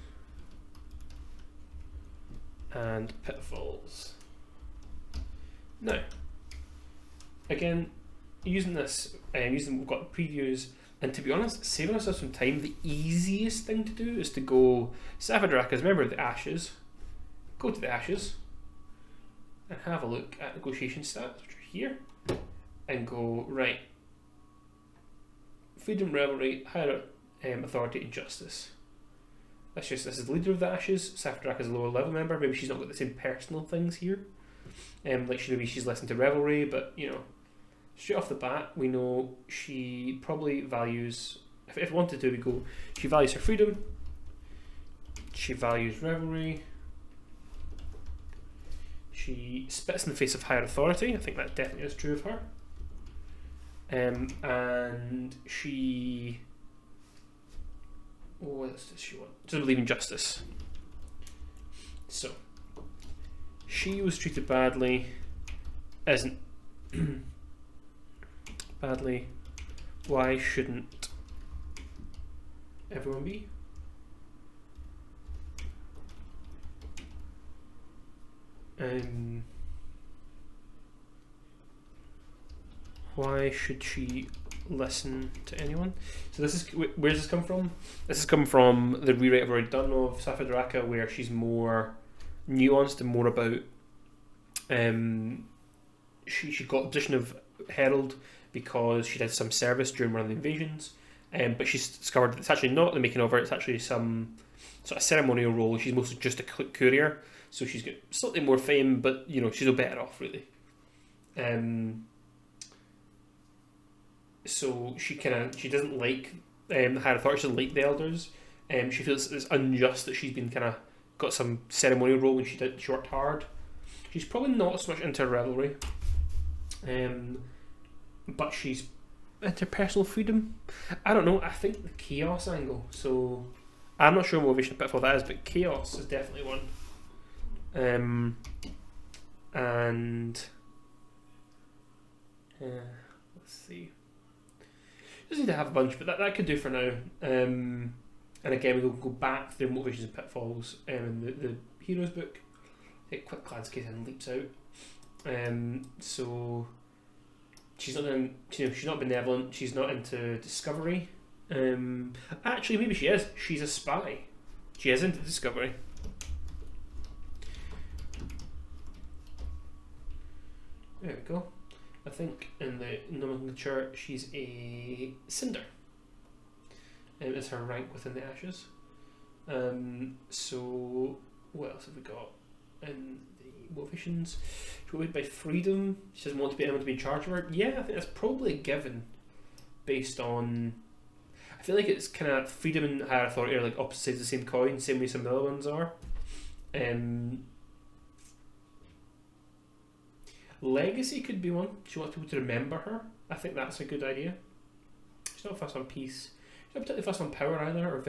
and pitfalls. Now, again, using this, we've got previews, and to be honest, saving ourselves some time, the easiest thing to do is to go Safadaraka's member of the Ashes, go to the Ashes, and have a look at negotiation stats, which are here, and go, right, freedom, revelry, higher authority, and justice. This is the leader of the Ashes. Safadaraka is a lower level member. Maybe she's not got the same personal things here. Maybe she's listened to revelry, but straight off the bat, we know she probably values. If we wanted to, we go. She values her freedom. She values revelry. She spits in the face of higher authority. I think that definitely is true of her. And she... what else does she want? Doesn't believe in justice. So, she was treated badly. Isn't badly. Why shouldn't everyone be? Why should she listen to anyone? So this is, where's this come from? This has come from the rewrite I've already done of Safa Draka, where she's more nuanced and more about she got the position of Herald because she did some service during one of the invasions, but she's discovered that it's actually not the making of her, it's actually some sort of ceremonial role. She's mostly just a courier, so she's got slightly more fame, but you know, she's no better off really. So she doesn't like the higher authority, she doesn't like the elders. She feels it's unjust that she's been got some ceremonial role when she worked hard. She's probably not so much into revelry, but she's into personal freedom. I don't know, I think the chaos angle, so I'm not sure what motivation pitfall that is, but chaos is definitely one. Let's see. Just need to have a bunch, but that could do for now. And again, we'll go back through motivations and pitfalls in the heroes book. Take a quick glance in case anything leaps out. So she's not she's not benevolent. She's not into discovery. Actually, maybe she is. She's a spy. She is into discovery. There we go. I think in the nomenclature she's a cinder. Is her rank within the ashes. So what else have we got in the motivations? She's motivated by freedom. She doesn't want to be anyone to be in charge of her. Yeah, I think that's probably a given based on, I feel like it's kind of freedom and higher authority are like opposite sides of the same coin, same way some of the other ones are. Legacy could be one. She wants people to remember her. I think that's a good idea. She's not fussed on peace. She's not particularly fussed on power either, or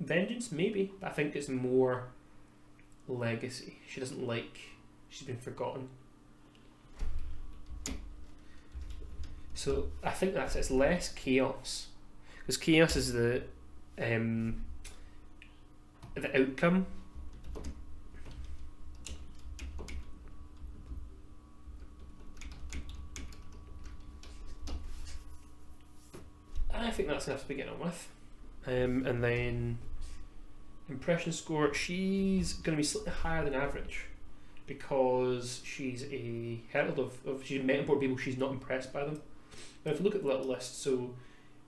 vengeance maybe, but I think it's more legacy. She doesn't like she's been forgotten. So I think it's less chaos, because chaos is the outcome. I think that's enough to begin on with. And then impression score, she's going to be slightly higher than average because she's a herald of she's met important people, she's not impressed by them. But if you look at the little list, so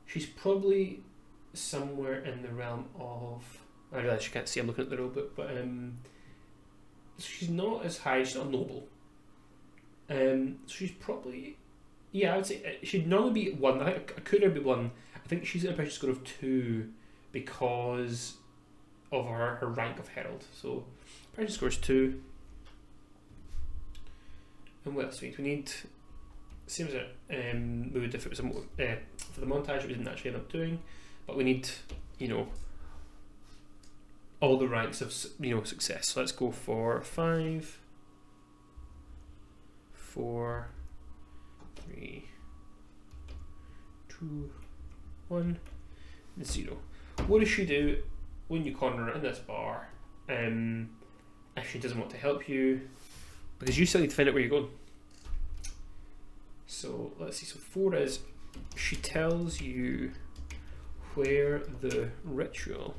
she's probably somewhere in the realm of, I realise you can't see, I'm looking at the rule book, but she's not as high, she's not noble. So she's probably, yeah, I would say she'd normally be 1. I think a courier would be 1. I think she's an impression score of 2 because of her rank of herald. So impression score is 2. And what else do we need? We need, same as we would if it was for the montage, we didn't actually end up doing, but we need, you know, all the ranks of, you know, success. So let's go for 5, 4, 3, 2, 1, 0. What does she do when you corner her in this bar if she doesn't want to help you? Because you still need to find out where you're going. So let's see, so 4 is, she tells you where the ritual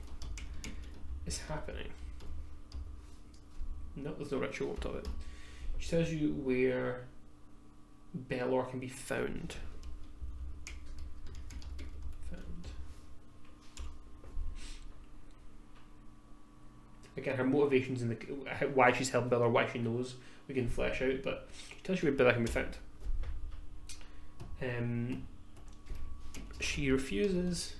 is happening. No, there's no ritual on top of it. She tells you where Belor can be found. Again, her motivations and why she's helping Belor, why she knows, we can flesh out, but she tells you where Belor can be found. She refuses.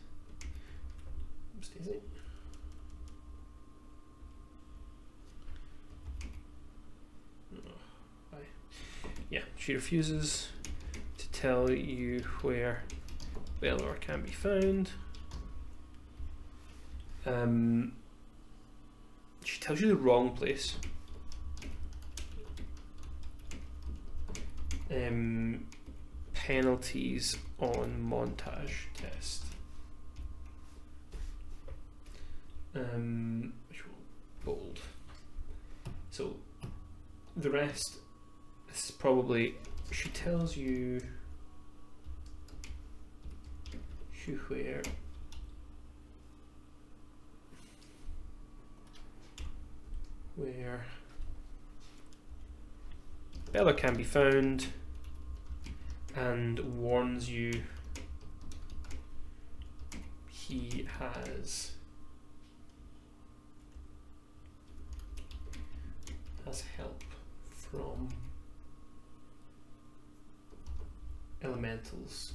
She refuses to tell you where Belor can be found. She tells you the wrong place. Penalties on montage test. Which will bold. So the rest is probably, she tells you where Bella can be found, and warns you he has help from elementals,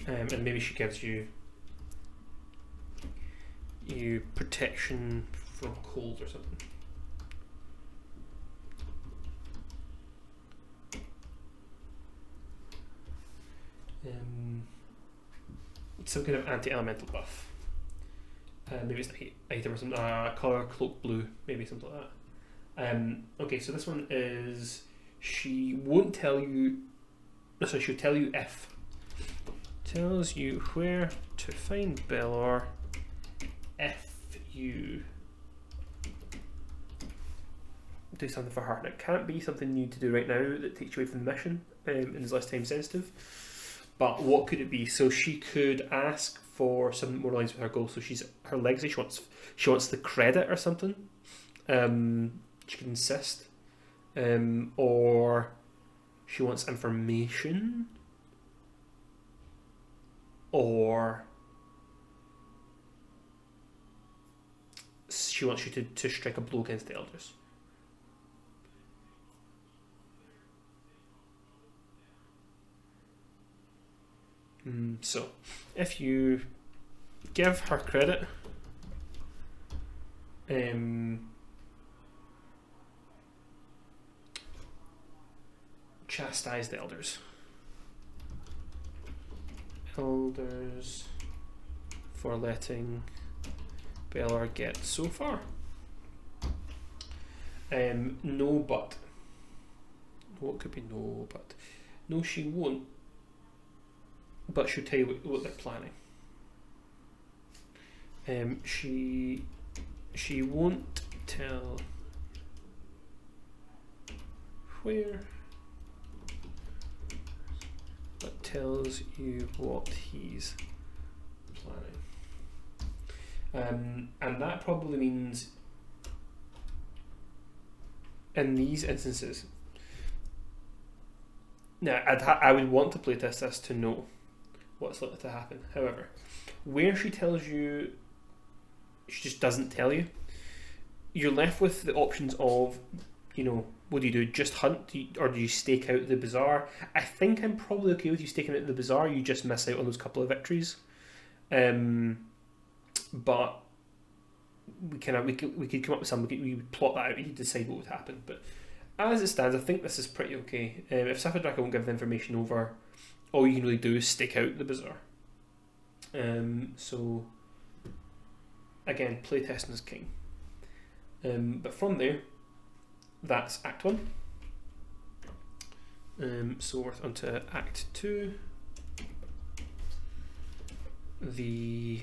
and maybe she gives you protection from cold or something. Some kind of anti-elemental buff. Maybe it's like item or something. Color cloak blue, maybe something like that. Okay, so this one is, she won't tell you. No, sorry, she'll tell you if. Tells you where to find Belor if you do something for her. And it can't be something you need to do right now that takes you away from the mission and is less time sensitive. But what could it be? So she could ask for something more lines with her goal. So she's her legacy. She wants the credit or something. She can insist, or she wants information, or she wants you to strike a blow against the elders. So, if you give her credit, chastise the elders. Elders for letting Belor get so far. No, but. What could be no, but? No, she won't. But she'll tell you what they're planning. She won't tell where, but tells you what he's planning. And that probably means, in these instances, now I would want to playtest this to know what's likely to happen. However, where she tells you, she just doesn't tell you, you're left with the options of, what do? Just hunt, or do you stake out the bazaar? I think I'm probably okay with you staking out the bazaar. You just miss out on those couple of victories. But we could come up with something. We would plot that out. We could decide what would happen. But as it stands, I think this is pretty okay. If Safadrak won't give the information over, all you can really do is stake out the bazaar. So again, playtesting is king. But from there, that's Act 1. So we're on to Act 2. The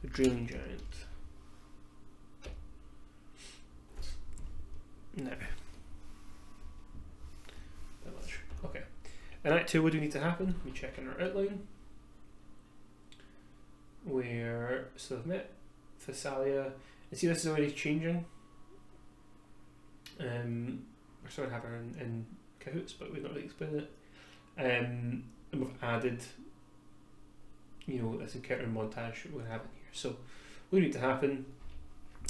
Dream Giant. No. Not much. Okay. In Act 2, what do we need to happen? We check in our outline. Where, so I've met Thessalia. And see, this is already changing. We're sort of have her in cahoots, but we've not really explained it. And we've added, this encounter montage we're having here. So, what need to happen?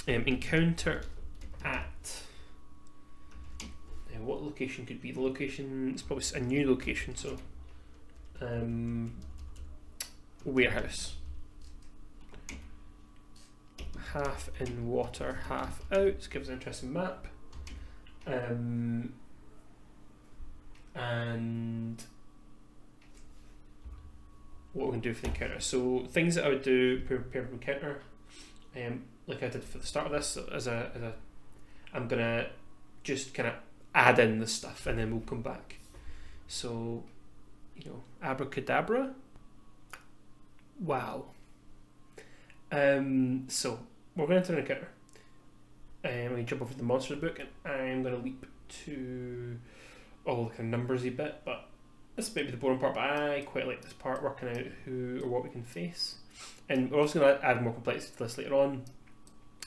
Encounter at. What location could be? The location, it's probably a new location, so. Warehouse. half in water, half out. This gives an interesting map. And what we can do for the encounter. So things that I would do prepare for encounter, like I did for the start of this, I'm gonna just kind of add in the stuff and then we'll come back. So, you know, abracadabra. Wow. So we're going to enter an encounter. I'm going to jump over to the monsters book and I'm going to leap to all the kind of numbersy bit, but this may be the boring part, but I quite like this part, working out who or what we can face. And we're also going to add more complexity to this later on,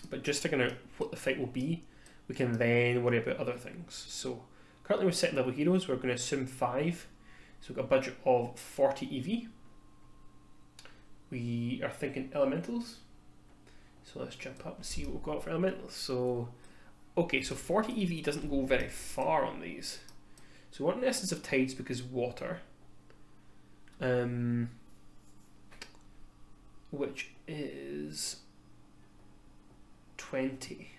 but just figuring out what the fight will be, we can then worry about other things. So currently we're set level heroes, we're going to assume 5, so we've got a budget of 40 EV. We are thinking elementals, so let's jump up and see what we've got for elementals. So, okay, so 40 EV doesn't go very far on these. So we want an essence of tides because water, which is 20.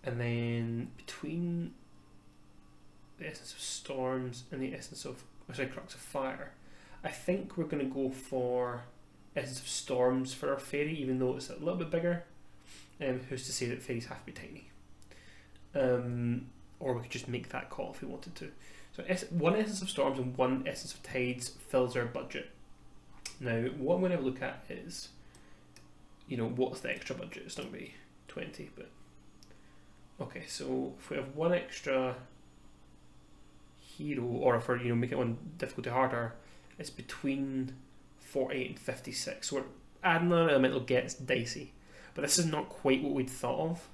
And then between the essence of storms and the essence of, crux of fire, I think we're going to go for essence of storms for our fairy, even though it's a little bit bigger. Who's to say that fairies have to be tiny? Or we could just make that call if we wanted to. So one essence of storms and one essence of tides fills our budget. Now, what I'm going to look at is, you know, what's the extra budget? It's not going to be 20, but okay. So if we have one extra hero, or if we're, you know, make it one difficulty harder, it's between 48 and 56. So we're adding an elemental gets dicey, but this is not quite what we'd thought of.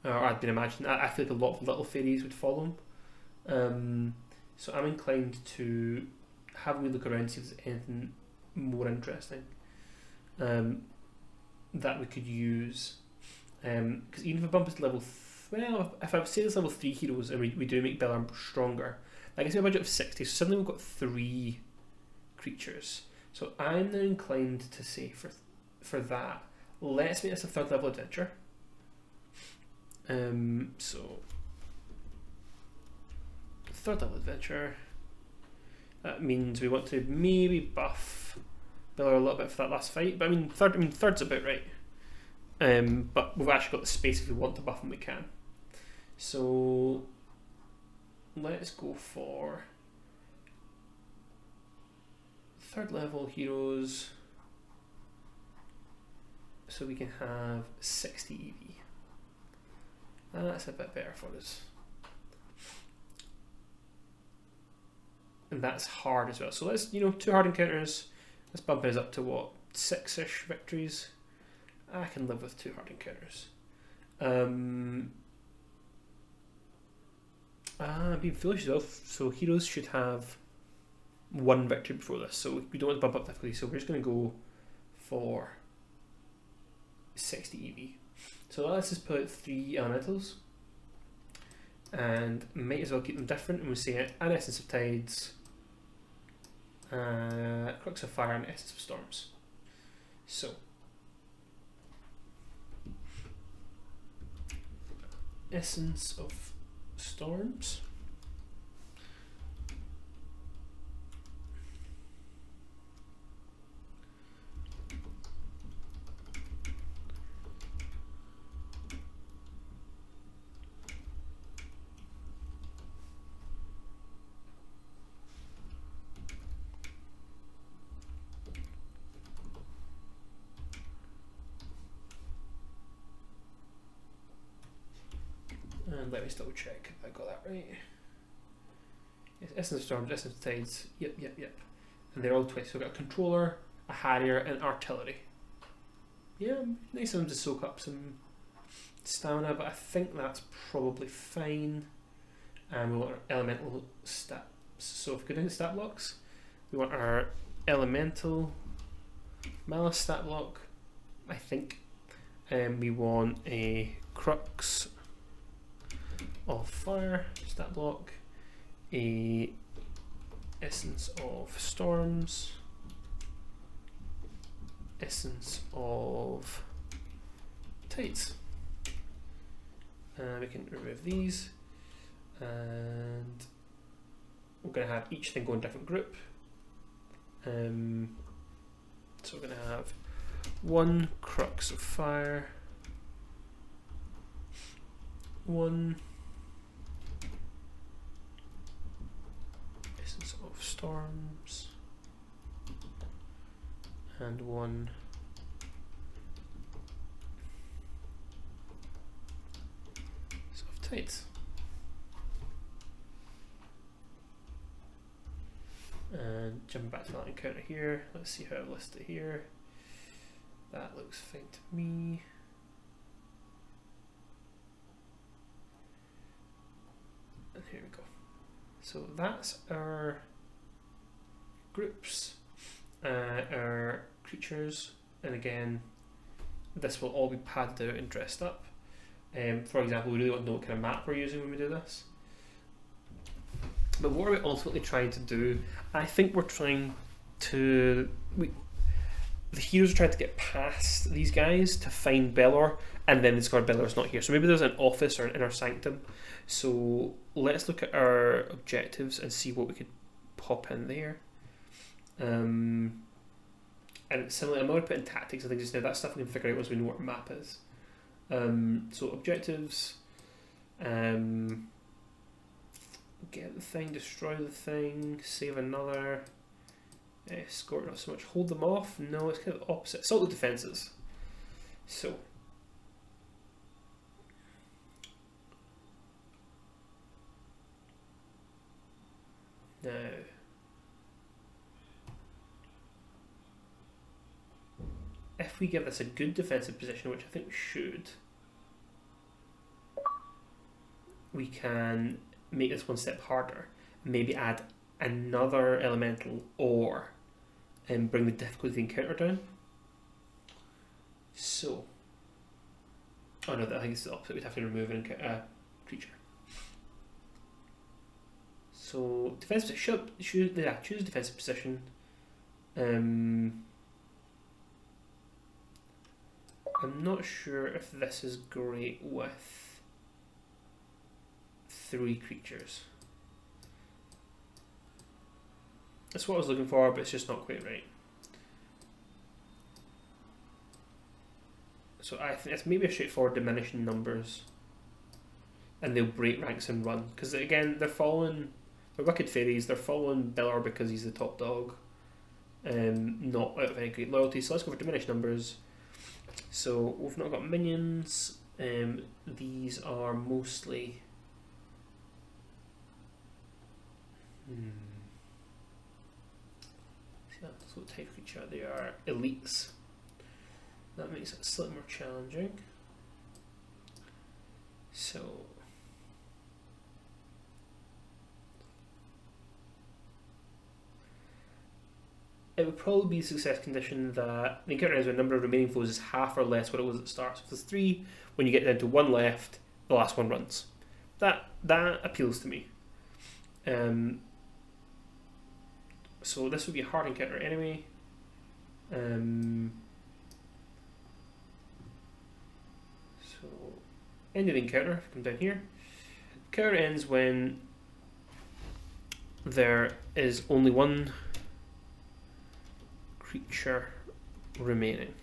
Or I'd been imagining. I feel like a lot of little fairies would follow them. So I'm inclined to have a wee look around and see if there's anything more interesting that we could use. Because even if a bump is level, well, if I would say it's level 3 heroes and we do make Bellarm stronger, that gives me a budget of 60. So suddenly we've got 3 creatures. So I'm now inclined to say for that, let's make this a 3rd level adventure. So 3rd level adventure. That means we want to maybe buff Bellar a little bit for that last fight. But I mean, third's about right. But we've actually got the space if we want to buff him, we can. So let's go for 3rd level heroes. So we can have 60 EV. That's a bit better for us. And that's hard as well. So let's, 2 hard encounters. Let's bump us up to what, 6-ish victories. I can live with 2 hard encounters. I'm being foolish as well. So heroes should have 1 victory before this. So we don't want to bump up difficulty. So we're just going to go for 60 EV. So let's just put 3 elementals. And might as well keep them different. And we'll say an essence of tides, crux of fire, and essence of storms. So essence of storms. And let me just double check if I got that right. Yes, essence of storms, essence of tides. Yep. And they're all 20. So we've got a controller, a harrier, and artillery. Yeah, nice of them to soak up some stamina, but I think that's probably fine. And we want our elemental stats. So if we go down to stat blocks, we want our elemental malice stat block, I think. And we want a crux of fire stat block, a essence of storms, essence of tights. We can remove these, and we're going to have each thing go in a different group. So we're going to have one crux of fire, one essence of storms, and one soft tights. And jumping back to that encounter here, let's see how I've listed it here. That looks fine to me. And here we go. So that's our groups, our creatures, and again, this will all be padded out and dressed up. For example, we really want to know what kind of map we're using when we do this. But what are we ultimately trying to do? I think we're trying to... the heroes are trying to get past these guys to find Belor, and then discover Belor's not here. So maybe there's an office or an inner sanctum. So let's look at our objectives and see what we could pop in there. And similarly, I'm not going to put in tactics, I think just now that stuff we can figure out once we know what our map is. So objectives, get the thing, destroy the thing, save another, escort not so much, hold them off, no, it's kind of the opposite, assault the defences. So now if we give this a good defensive position, which I think we should, we can make this one step harder, maybe add another elemental or and bring the difficulty of the encounter down. So, oh no, I think it's the opposite, we'd have to remove a creature. So, defensive, choose a defensive position. I'm not sure if this is great with 3 creatures. That's what I was looking for, but it's just not quite right. So I think it's maybe a straightforward diminishing numbers, and they'll break ranks and run. Because again, they're wicked fairies, they're following Belor because he's the top dog, not out of any great loyalty. So let's go for diminished numbers. So we've not got minions. These are mostly that's what type of creature they are. Elites. That makes it slightly more challenging. So it would probably be a success condition that the encounter has a number of remaining foes is half or less what it was at the start. So if there's 3, when you get down to 1 left, the last one runs. That appeals to me. So this would be a hard encounter anyway. So end of the encounter, if you come down here. Encounter ends when there is only 1 creature remaining.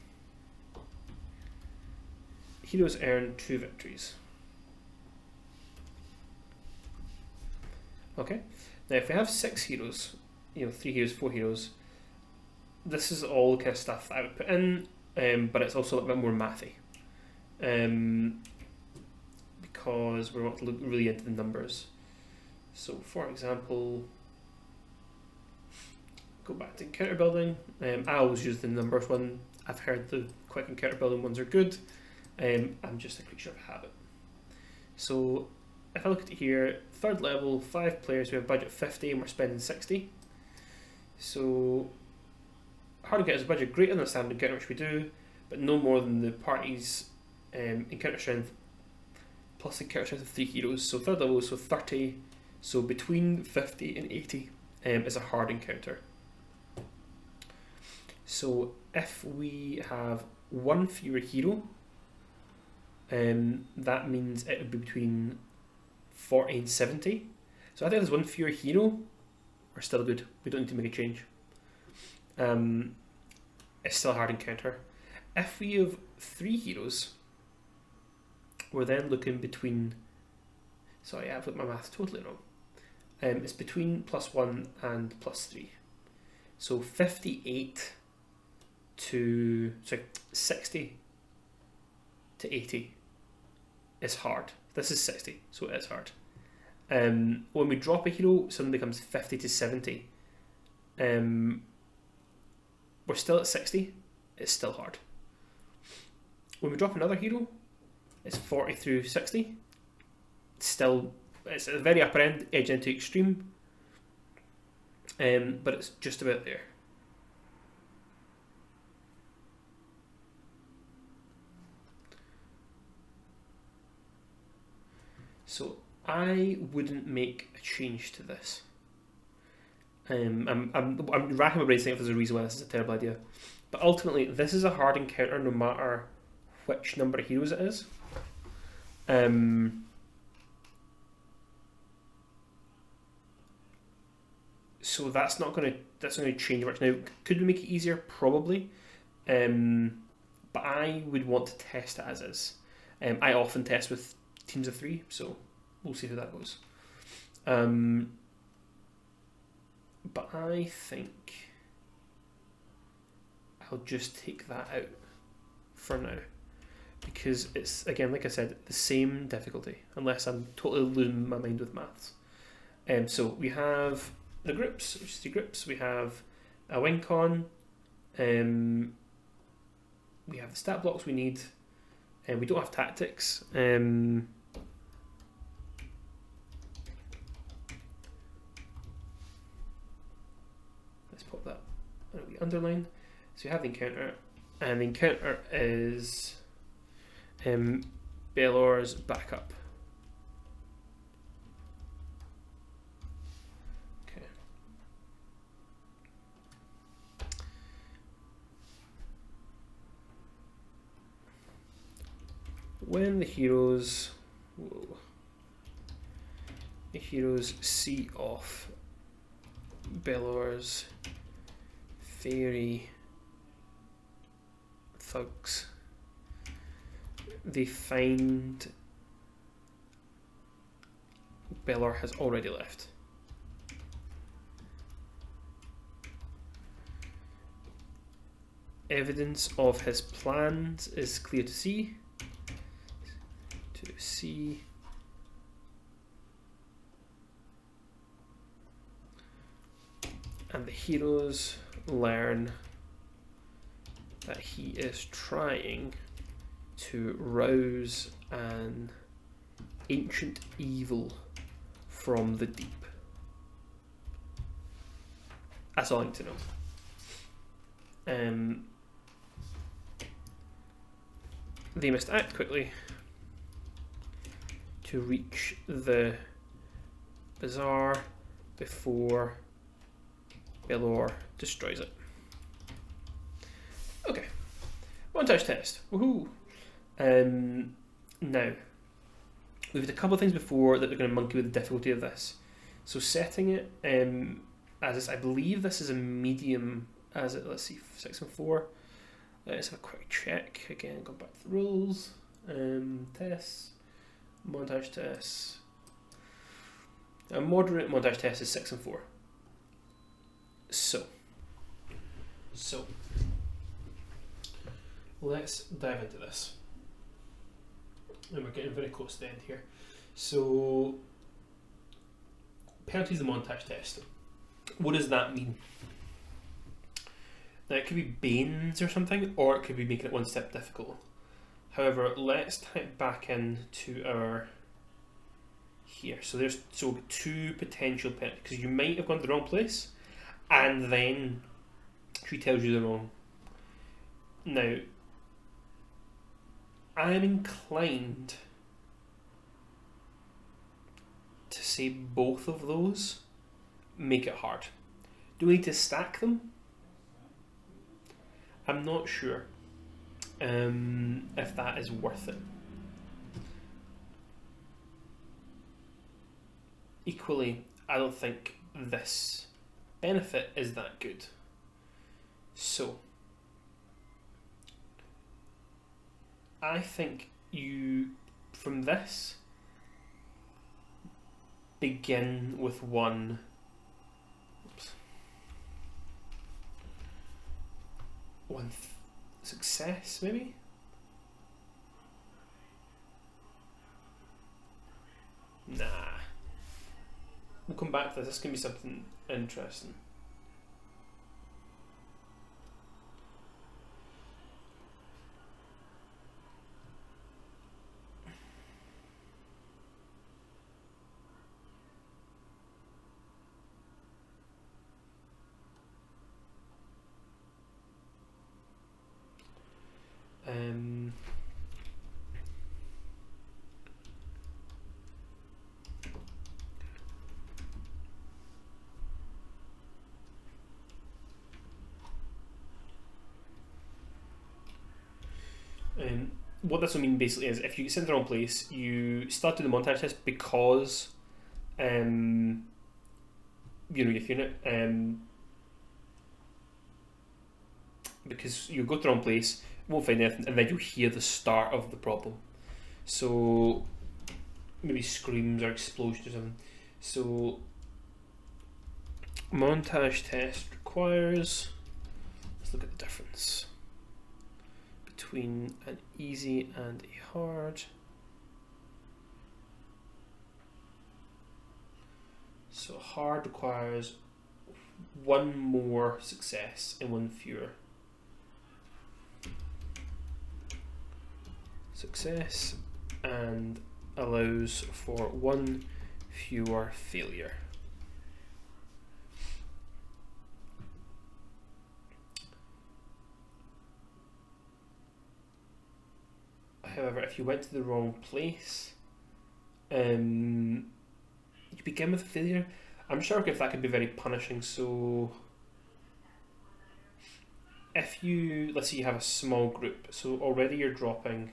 Heroes earn 2 victories. Okay, now if we have 6 heroes, 3 heroes, 4 heroes, this is all the kind of stuff that I would put in, but it's also a little bit more mathy, because we want to look really into the numbers. So for example, go back to encounter building. I always use the numbers one. I've heard the quick encounter building ones are good. I'm just a creature of habit. So if I look at it here, 3rd level, 5 players, we have a budget of 50 and we're spending 60. So hard encounter is a budget greater than a standard encounter, which we do, but no more than the party's encounter strength plus the encounter strength of 3 heroes. So 3rd level, so 30, so between 50 and 80 is a hard encounter. So if we have one fewer hero, that means it would be between 40 and 70. So I think there's one fewer hero, we're still good. We don't need to make a change. It's still a hard encounter. If we have 3 heroes, we're then looking between... Sorry, I've got my math totally wrong. It's between +1 and +3. So 58 to... Sorry, 60 to 80 is hard. This is 60, so it is hard. When we drop a hero, suddenly becomes 50 to 70. We're still at 60. It's still hard. When we drop another hero, it's 40 through 60. It's at the very upper end, edge into extreme. But it's just about there. So I wouldn't make a change to this. I'm racking my brain saying if there's a reason why this is a terrible idea. But ultimately, this is a hard encounter no matter which number of heroes it is. So that's not going to change much. Now, could we make it easier? Probably. But I would want to test it as is. I often test with teams of 3, so we'll see how that goes. But I think I'll just take that out for now, because it's, again, like I said, the same difficulty, unless I'm totally losing my mind with maths. So we have the groups, which is the groups. We have a win con. We have the stat blocks we need, and we don't have tactics. Let's pop that and we underline. So you have the encounter, and the encounter is Belor's backup. Okay. When the heroes see off Belor's fairy thugs, they find Belor has already left. Evidence of his plans is clear to see. And the heroes learn that he is trying to rouse an ancient evil from the deep. That's all I need to know. They must act quickly to reach the bazaar before Belor destroys it. Okay, montage test. Woohoo! Now, we've had a couple of things before that are going to monkey with the difficulty of this. So setting it as this, I believe this is a medium. As it, let's see, 6 and 4. Let's have a quick check again. Go back to the rules. Tests. Montage tests. A moderate montage test is 6 and 4. So let's dive into this. And we're getting very close to the end here. So, penalties of the montage test. What does that mean? Now, it could be Banes or something, or it could be making it one step difficult. However, let's type back into our here. So there's 2 potential penalties, because you might have gone to the wrong place, and then she tells you the wrong. Now, I'm inclined to say both of those make it hard. Do we need to stack them? I'm not sure if that is worth it. Equally, I don't think this benefit is that good. So, I think you, from this, begin with one success, maybe? Nah. We'll come back to this. This can be something interesting. What this will mean basically is if you get sent to the wrong place, you start doing the montage test because, you know, your unit, because you go to the wrong place, won't find anything, and then you'll hear the start of the problem. So maybe screams or explosions or something. So montage test requires, let's look at the difference between an easy and a hard. So hard requires one more success and one fewer. Success and allows for one fewer failure. However, if you went to the wrong place, you begin with a failure. I'm sure if that could be very punishing. So if you, let's say you have a small group, so already you're dropping.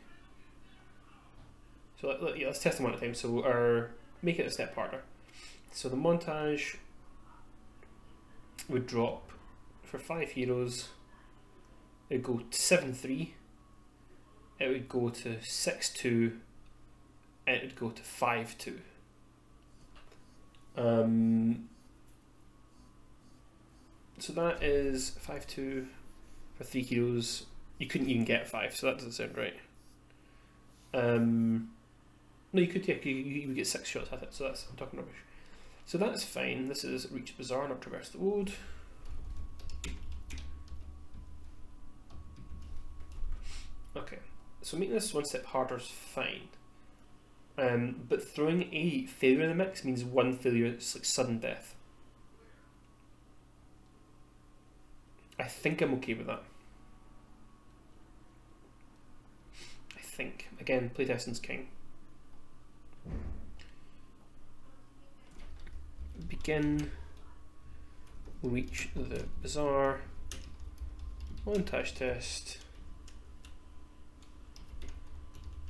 So let's test them one at a time. So make it a step harder. So the montage would drop for 5 heroes. It would go to 7-3. It would go to 6-2. And it would go to 5-2. So that is 5-2 for 3 heroes. You couldn't even get 5, so that doesn't sound right. No, you could. Yeah, you would get 6 shots at it. So I'm talking rubbish. So that's fine. This is reach bazaar, not traverse the wood. Okay, so making this one step harder is fine. But throwing a failure in the mix means one failure is like sudden death. I think I'm okay with that. I think. Again, playtesting's king. Begin, reach the bazaar, montage test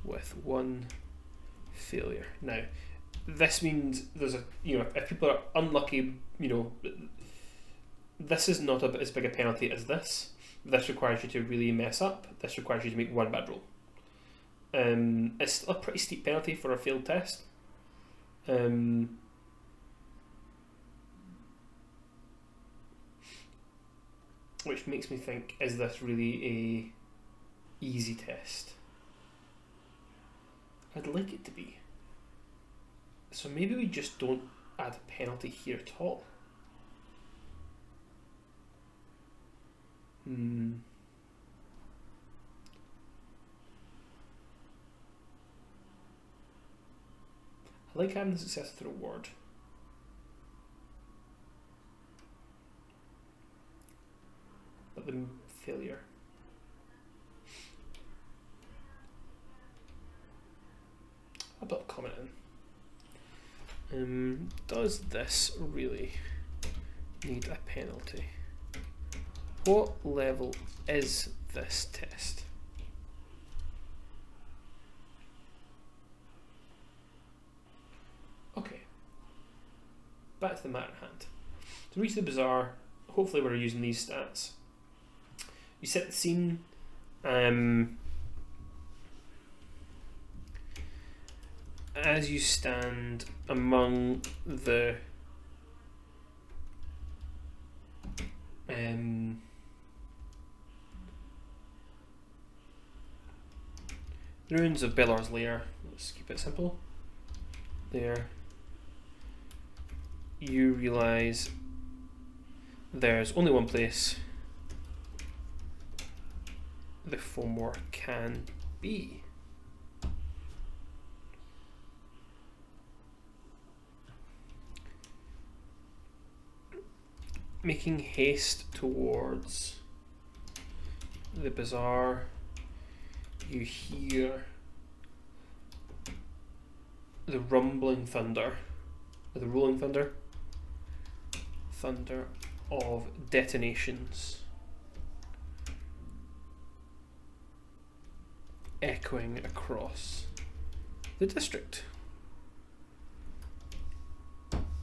with one failure. Now, this means there's a, you know, if people are unlucky, you know, this is not as big a penalty as this. This requires you to really mess up. This requires you to make one bad roll. It's still a pretty steep penalty for a failed test. Which makes me think, is this really a easy test? I'd like it to be. So maybe we just don't add a penalty here at all. I like having the success with the reward. But the failure. I'll put a comment in. Does this really need a penalty? What level is this test. Okay, back to the matter at hand. To reach the bazaar, hopefully we're using these stats. You set the scene. As you stand among the ruins of Belor's lair, let's keep it simple, there, you realise there's only one place the Fomor can be. Making haste towards the bazaar, you hear the rumbling thunder, or the rolling thunder, thunder of detonations echoing across the district.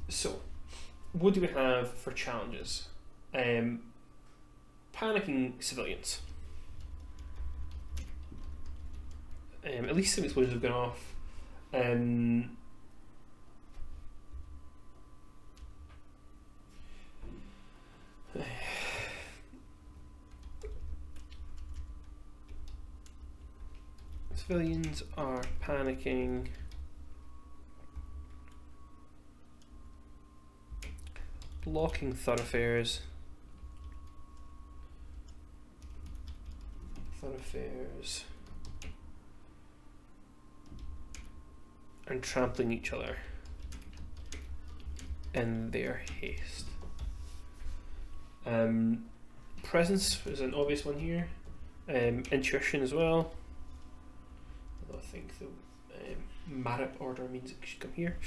So, what do we have for challenges? Panicking civilians. At least some explosions have gone off. Civilians are panicking. Blocking thoroughfares. And trampling each other in their haste. Presence is an obvious one here. Intuition as well. Although I think the Marip order means it should come here.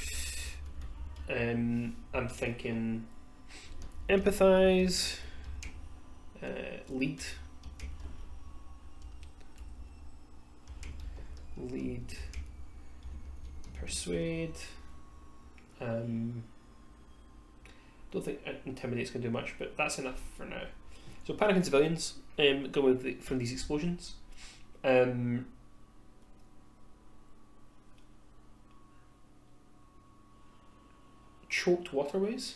I'm thinking empathize, lead, persuade. Don't think intimidate's going to do much, but that's enough for now. So panicking civilians, go with from these explosions. Choked waterways.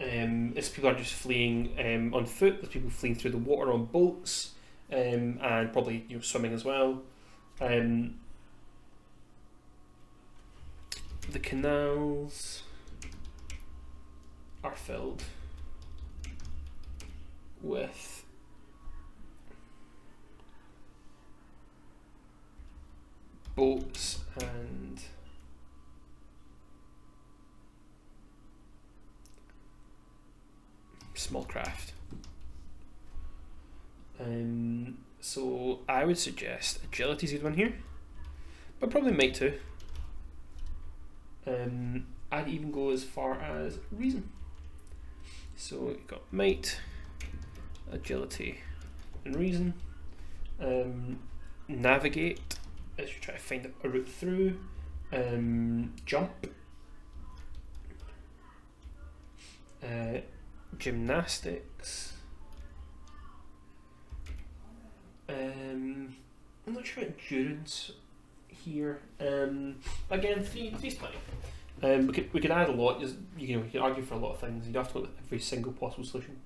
As people are just fleeing on foot, there's people fleeing through the water on boats, and probably swimming as well. The canals are filled with boats and small craft. So I would suggest agility is a good one here, but probably might too. I'd even go as far as reason. So you've got might, agility, and reason. Navigate, as you try to find a route through. Jump. Gymnastics. I'm not sure about endurance here. Again, three's plenty. We could add a lot. You can argue for a lot of things. You have to look at every single possible solution.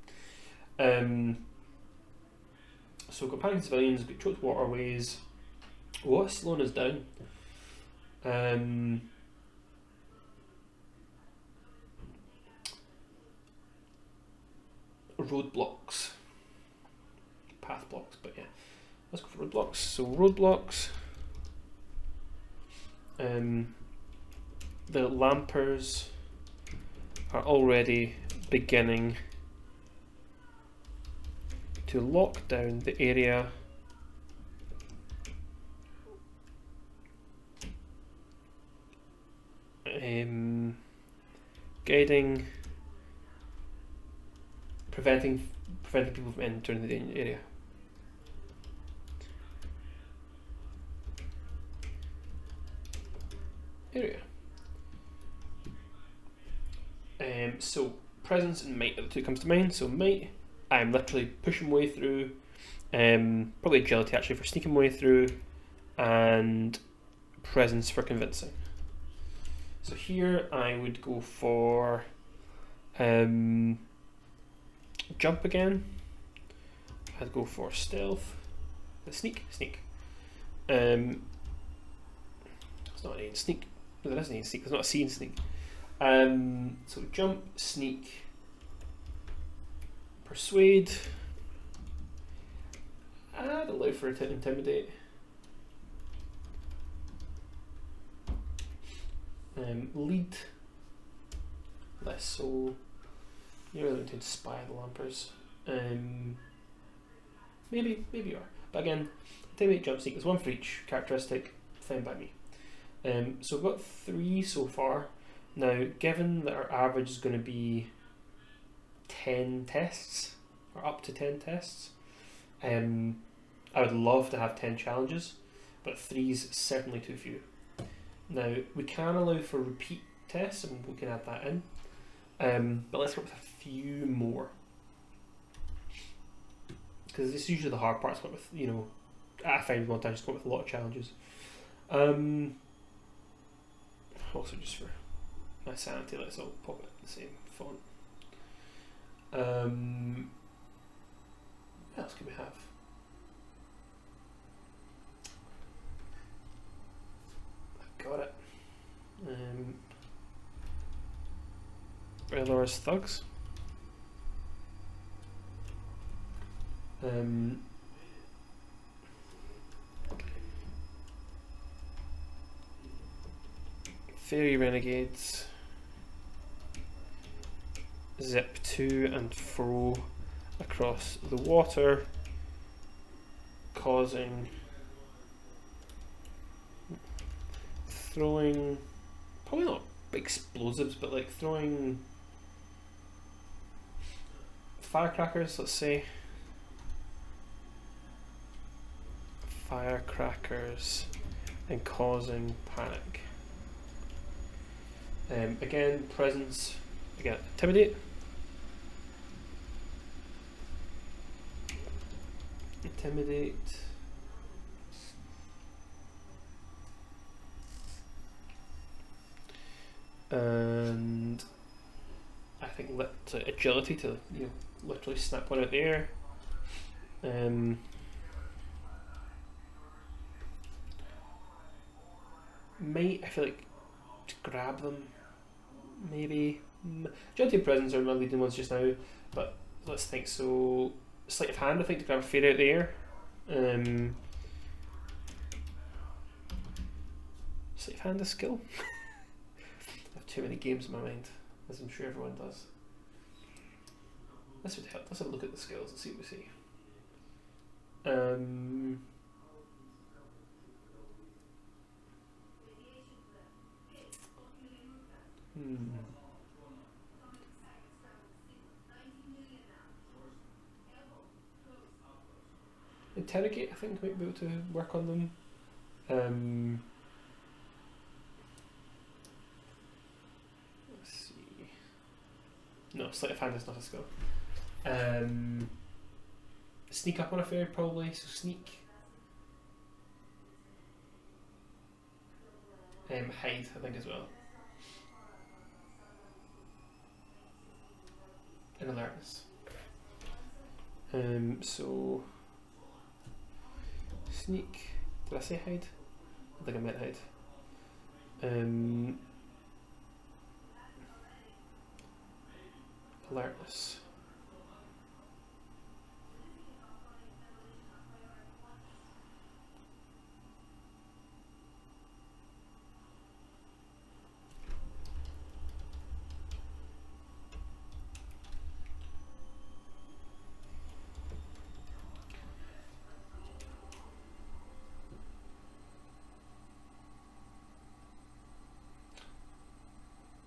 So we've got panicking civilians, we've got choked waterways. What's slowing us down? Roadblocks. Path blocks, but yeah. Let's go for roadblocks. So roadblocks. The lampers are already beginning to lock down the area. Guiding preventing people from entering the danger area. So presence and might are the two that comes to mind. So might, I'm literally pushing my way through. Probably agility actually for sneaking my way through, and presence for convincing. So here I would go for jump again. I'd go for stealth. Sneak. It's not an A in sneak. No, there isn't an A in sneak. There's not a C in sneak. So jump, sneak, persuade. I'd allow for it to intimidate. Lead, less so. You're really to inspire the lampers. Maybe you are. But again, intimidate, jump, sneak is one for each characteristic. Fine by me. So we've got 3 so far. Now, given that our average is going to be 10 tests, or up to 10 tests, I would love to have 10 challenges, but 3's certainly too few. Now, we can allow for repeat tests, and we can add that in, but let's go with a few more. Because this is usually the hard part, it's got with, I find one time just got with a lot of challenges. Also just for my sanity, let's all pop it in the same font. What else can we have? I got it. Laura's thugs. Fairy renegades. Zip to and fro across the water, causing, throwing, probably not explosives, but like throwing firecrackers, let's say. Firecrackers and causing panic. Again, presence, again, intimidate. And I think agility to literally snap one out the air. Might, I feel like, to grab them, maybe. Agility and presence are my leading ones just now, but let's think. So sleight of hand, I think, to grab a fairy out the air. Sleight of hand is skill. I have too many games in my mind, as I'm sure everyone does. This would help. Let's have a look at the skills and see what we see. Interrogate, I think, might be able to work on them. Let's see. No, sleight of hand is not a skill. Sneak up on a fairy, probably, so sneak. Hide, I think, as well. And alertness. So sneak. Did I say hide? I think I meant hide. Alertness.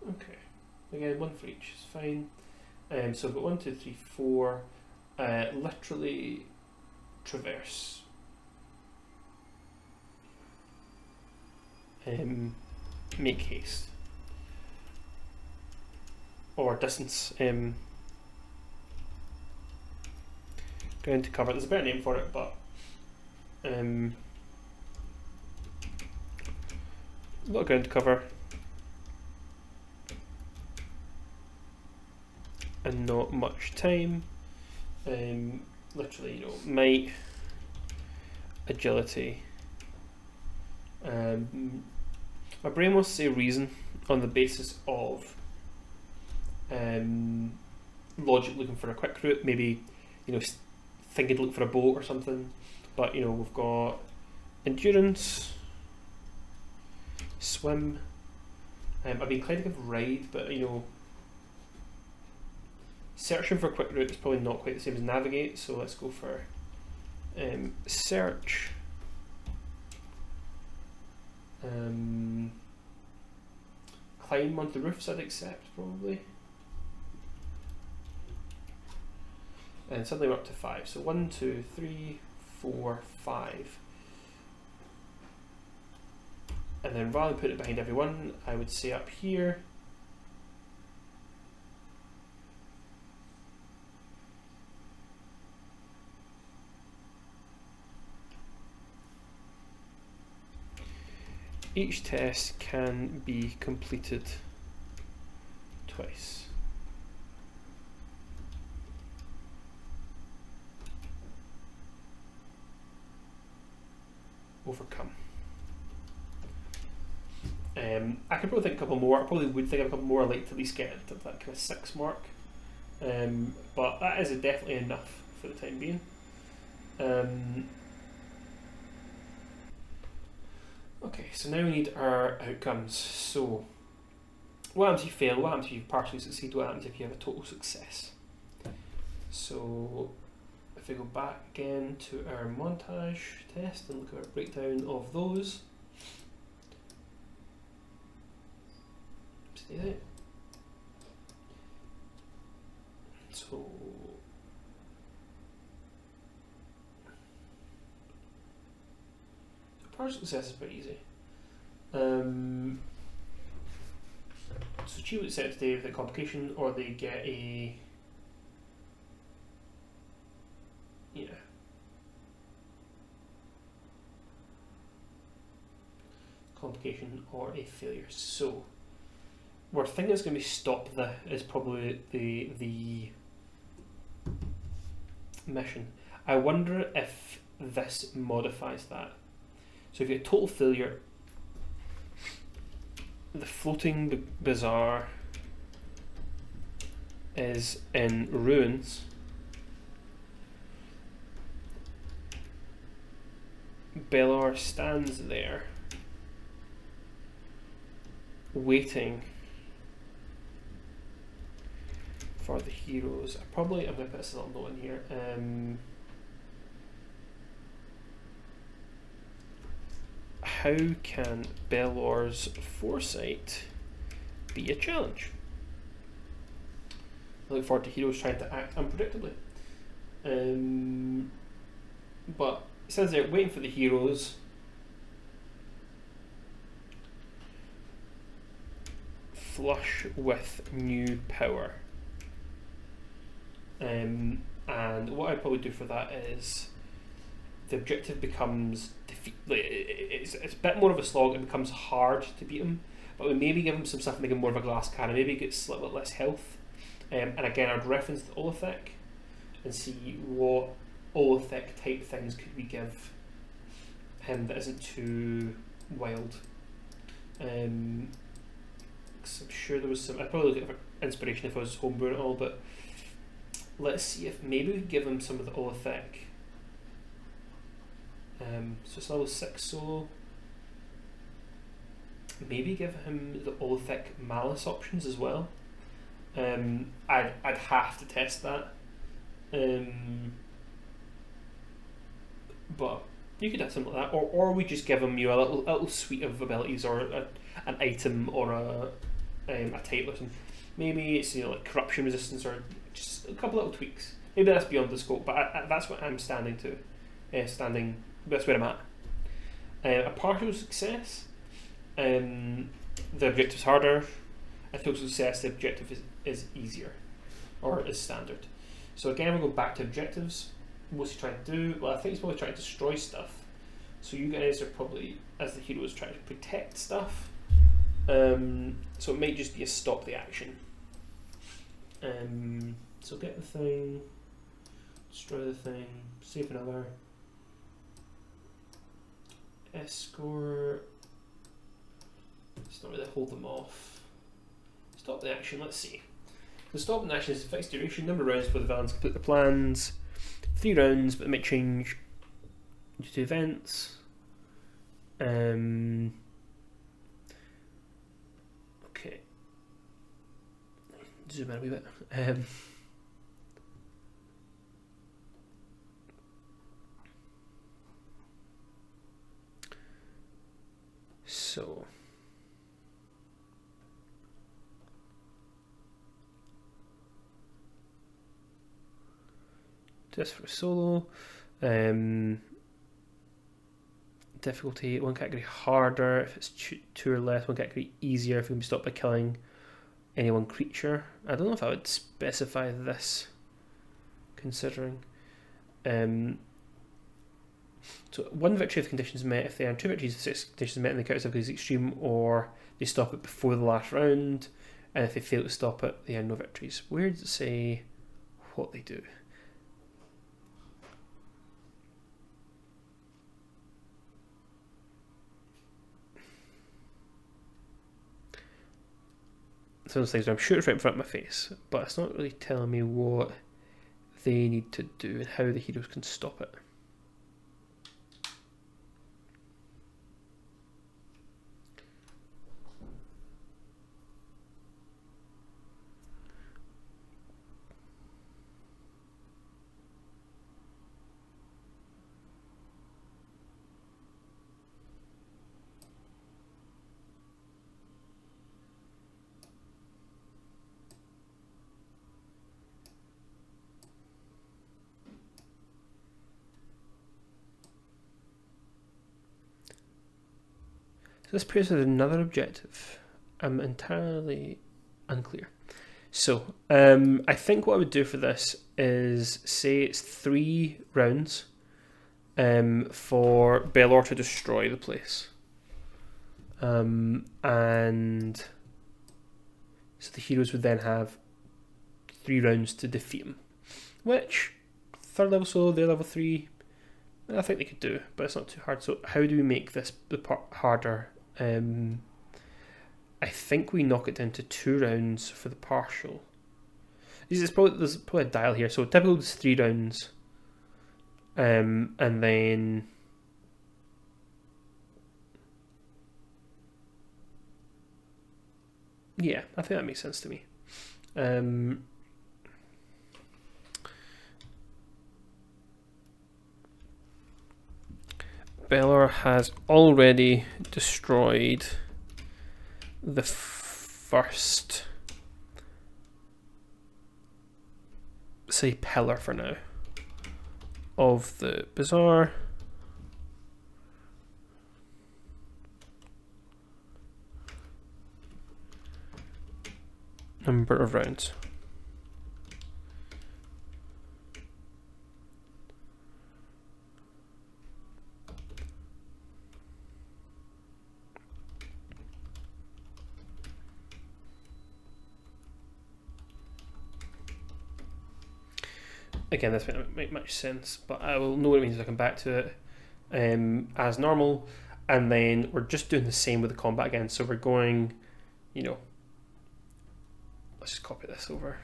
Okay, again, one for each is fine. So I've got 1, 2, 3, 4. Literally traverse. Make haste. Or distance. Ground to cover. There's a better name for it, but a lot of ground to cover and not much time. Literally, might, agility. My brain wants to say reason on the basis of logic looking for a quick route, maybe thinking to look for a boat or something, but we've got endurance, swim. I've been inclined to give ride, but searching for a quick route is probably not quite the same as navigate, so let's go for search. Climb onto roofs I'd accept probably. And suddenly we're up to 5. So 1, 2, 3, 4, 5. And then rather than put it behind everyone, I would say up here. Each test can be completed twice. Overcome. I could probably think a couple more. I probably would think of a couple more. I'd like to at least get to that kind of 6 mark. But that is definitely enough for the time being. Okay, so now we need our outcomes. So, what happens if you fail? What happens if you partially succeed? What happens if you have a total success? So, if we go back again to our montage test and look at our breakdown of those. See that? So, partial success is pretty easy. So Chi would accept the complication, or they get a complication or a failure. So we're thinking it's going to be stop the is probably the mission. I wonder if this modifies that. So if you get total failure, the floating bazaar is in ruins. Belor stands there waiting for the heroes. I'm going to put this little note in here. How can Belor's foresight be a challenge? I look forward to heroes trying to act unpredictably. But it says there, waiting for the heroes. Flush with new power. And what I'd probably do for that is the objective becomes defeat. It's a bit more of a slog. It becomes hard to beat him, but we maybe give him some stuff, make him more of a glass cannon. Maybe he gets a little bit less health. And again, I'd reference the Olithek and see what Olithek type things could we give him that isn't too wild. I'm sure there was some. I'd probably look at inspiration if I was homebrewing it all, but let's see if maybe we give him some of the Olithek. So it's level 6 solo. Maybe give him the Olithek Malice options as well. I'd have to test that. But you could have something like that, or we just give him a little suite of abilities, or an item, or a title or something. Maybe it's like corruption resistance or just a couple little tweaks. Maybe that's beyond the scope, but that's what I'm standing to. That's where I'm at. A partial success, the objective's harder. A total success, the objective is easier, or is standard. So again, we'll go back to objectives. What's he trying to do? Well, I think he's probably trying to destroy stuff. So you guys are probably, as the heroes, trying to protect stuff. So it might just be a stop the action. So get the thing, destroy the thing, save another. Escort. Let's not really hold them off. Stop the action, let's see. The stop the action is a fixed duration, number of rounds for the villains complete their plans. 3 rounds, but it might change due to events. Okay. Zoom in a wee bit. So just for solo, difficulty, one category harder if it's 2 or less, one category easier if you can be stopped by killing any one creature. I don't know if I would specify this, considering. So 1 victory if conditions met, if they earn 2 victories if 6 conditions met and the character's difficulty is extreme, or they stop it before the last round, and if they fail to stop it, they earn no victories. Where does it say what they do? Some things where I'm sure it's right in front of my face, but it's not really telling me what they need to do and how the heroes can stop it. So this appears as another objective. I'm entirely unclear. So I think what I would do for this is say it's 3 rounds for Belor to destroy the place. And so the heroes would then have 3 rounds to defeat him. Which, 3rd level solo, they're level 3. I think they could do, but it's not too hard. So how do we make this the part harder? I think we knock it down to 2 rounds for the partial. There's probably a dial here. So typical is 3 rounds, and then yeah, I think that makes sense to me. Belor has already destroyed the first, say, pillar for now of the bazaar. Number of rounds. Again, this might make much sense, but I will know what it means if I come back to it as normal. And then we're just doing the same with the combat again. So we're going, let's just copy this over.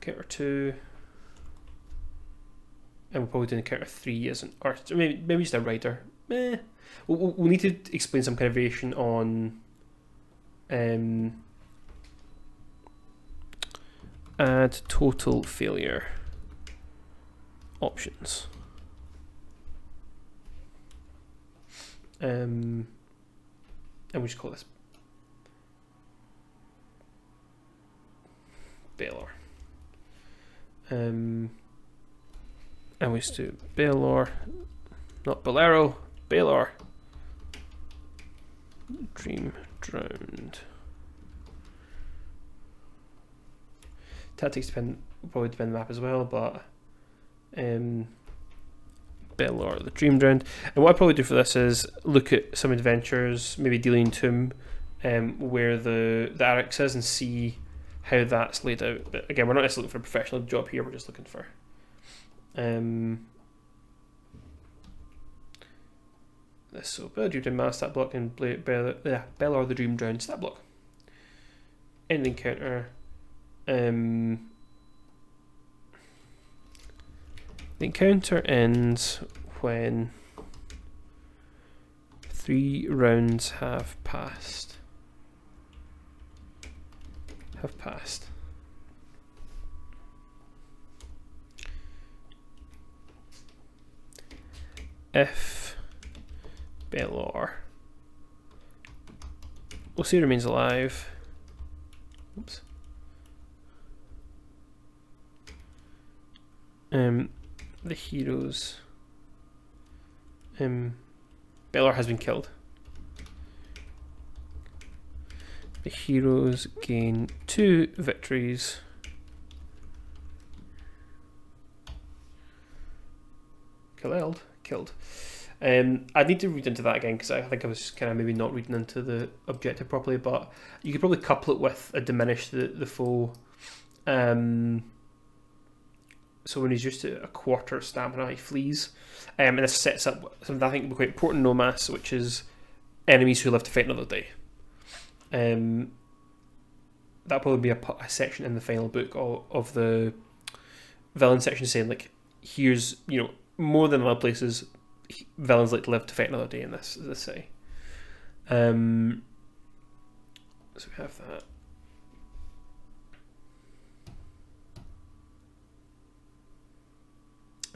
Character 2. And we're probably doing character 3 as an artist. Maybe just a writer. We'll need to explain some kind of variation on add total failure options. And we just call this Baelor. And we just do Baelor, not Bolero, Baelor. Dream drowned. Tactics probably depend on the map as well, but Baelor, the Dream Drowned. And what I'd probably do for this is look at some adventures, maybe Dealing Tomb, where the Arix is, and see how that's laid out. But again, we're not necessarily looking for a professional job here, we're just looking for this. So build your Mana stat block and Baelor the Dream Drowned stat block. End encounter. The encounter ends when 3 rounds have passed. If Baelor, we'll see, remains alive. Oops. The heroes. Baelor has been killed. The heroes gain 2 victories. Killed. I need to read into that again because I think I was kind of maybe not reading into the objective properly, but you could probably couple it with a diminish the foe. So when he's used to a quarter stamina, he flees. And this sets up something I think will be quite important in Nomas, which is enemies who live to fight another day. That'll probably be a section in the final book of the villain section saying, like, here's, more than other places, villains like to live to fight another day in this city. So we have that.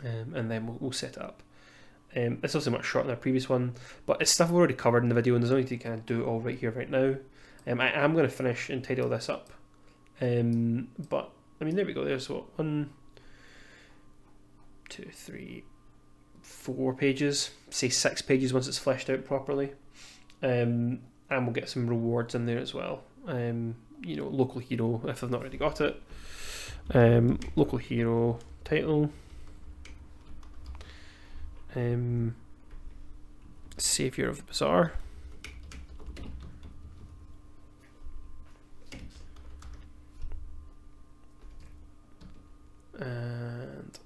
And then we'll set it up. It's also much shorter than our previous one, but it's stuff we've already covered in the video, and there's no need to kind of do it all right here, right now. I am going to finish and tidy all this up. But, I mean, there we go. There's what, 1, 2, 3, 4 pages. Say 6 pages once it's fleshed out properly. And we'll get some rewards in there as well. Local hero, if I've not already got it. Local hero title. Savior of the Bazaar. And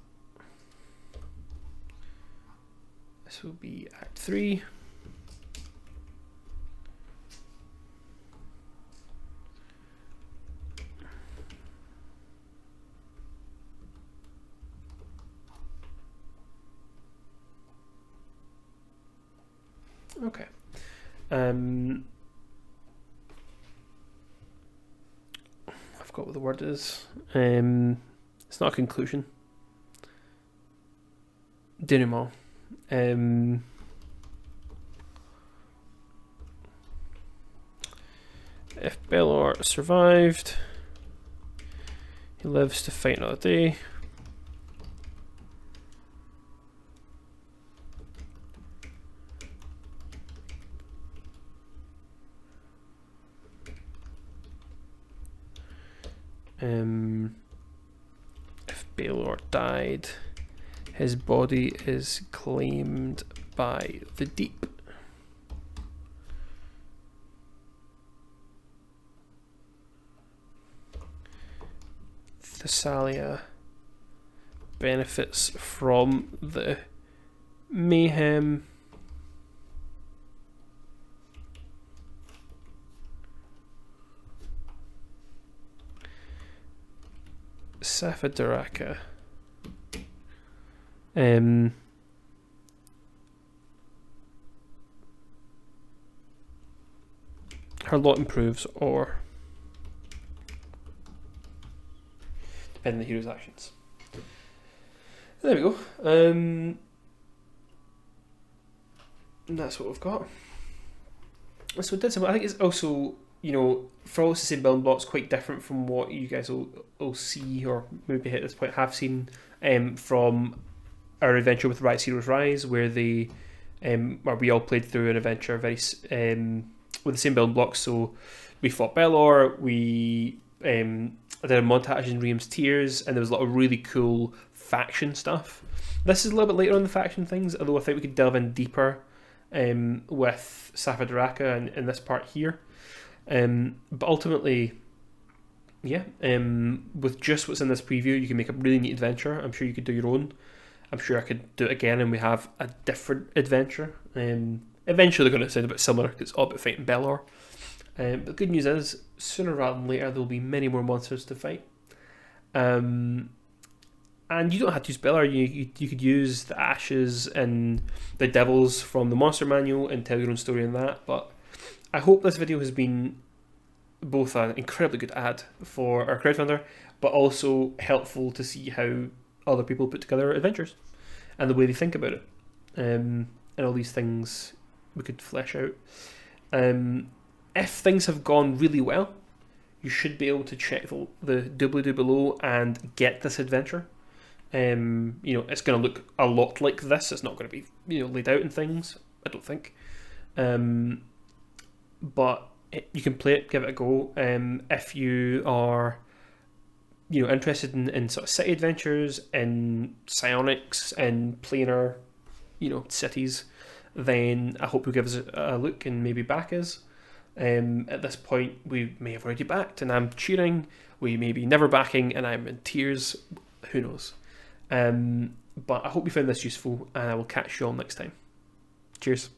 this will be Act 3. Okay. I forgot what the word is. It's not a conclusion. Denouement. If Baelor survived, he lives to fight another day. If Baelor died, his body is claimed by the deep. Thessalia benefits from the mayhem. Safadaraka. Her lot improves, or depending on the hero's actions. There we go. And that's what we've got. So it did some. I think it's also, for all it's the same building blocks, quite different from what you guys will see, or maybe at this point have seen, from our adventure with Rise Heroes Rise, where where we all played through an adventure with the same building blocks. So we fought Belor, I did a montage in Ream's Tears, and there was a lot of really cool faction stuff. This is a little bit later on the faction things, although I think we could delve in deeper with Safa Daraka in this part here. But ultimately, yeah, with just what's in this preview, you can make a really neat adventure. I'm sure you could do your own. I'm sure I could do it again, and we have a different adventure. Eventually, they're going to sound a bit similar because it's all about fighting Belor. But the good news is, sooner rather than later, there will be many more monsters to fight. And you don't have to use Belor. You could use the Ashes and the Devils from the Monster Manual and tell your own story in that. But I hope this video has been both an incredibly good ad for our crowdfunder, but also helpful to see how other people put together adventures and the way they think about it. And all these things we could flesh out. If things have gone really well, you should be able to check the doobly-doo below and get this adventure. It's going to look a lot like this. It's not going to be laid out in things, I don't think. But you can play it, give it a go. If you are interested in sort of city adventures, in psionics, and planar cities, then I hope you'll give us a look and maybe back us. At this point, we may have already backed, and I'm cheering. We may be never backing, and I'm in tears. Who knows? But I hope you found this useful, and I will catch you all next time. Cheers.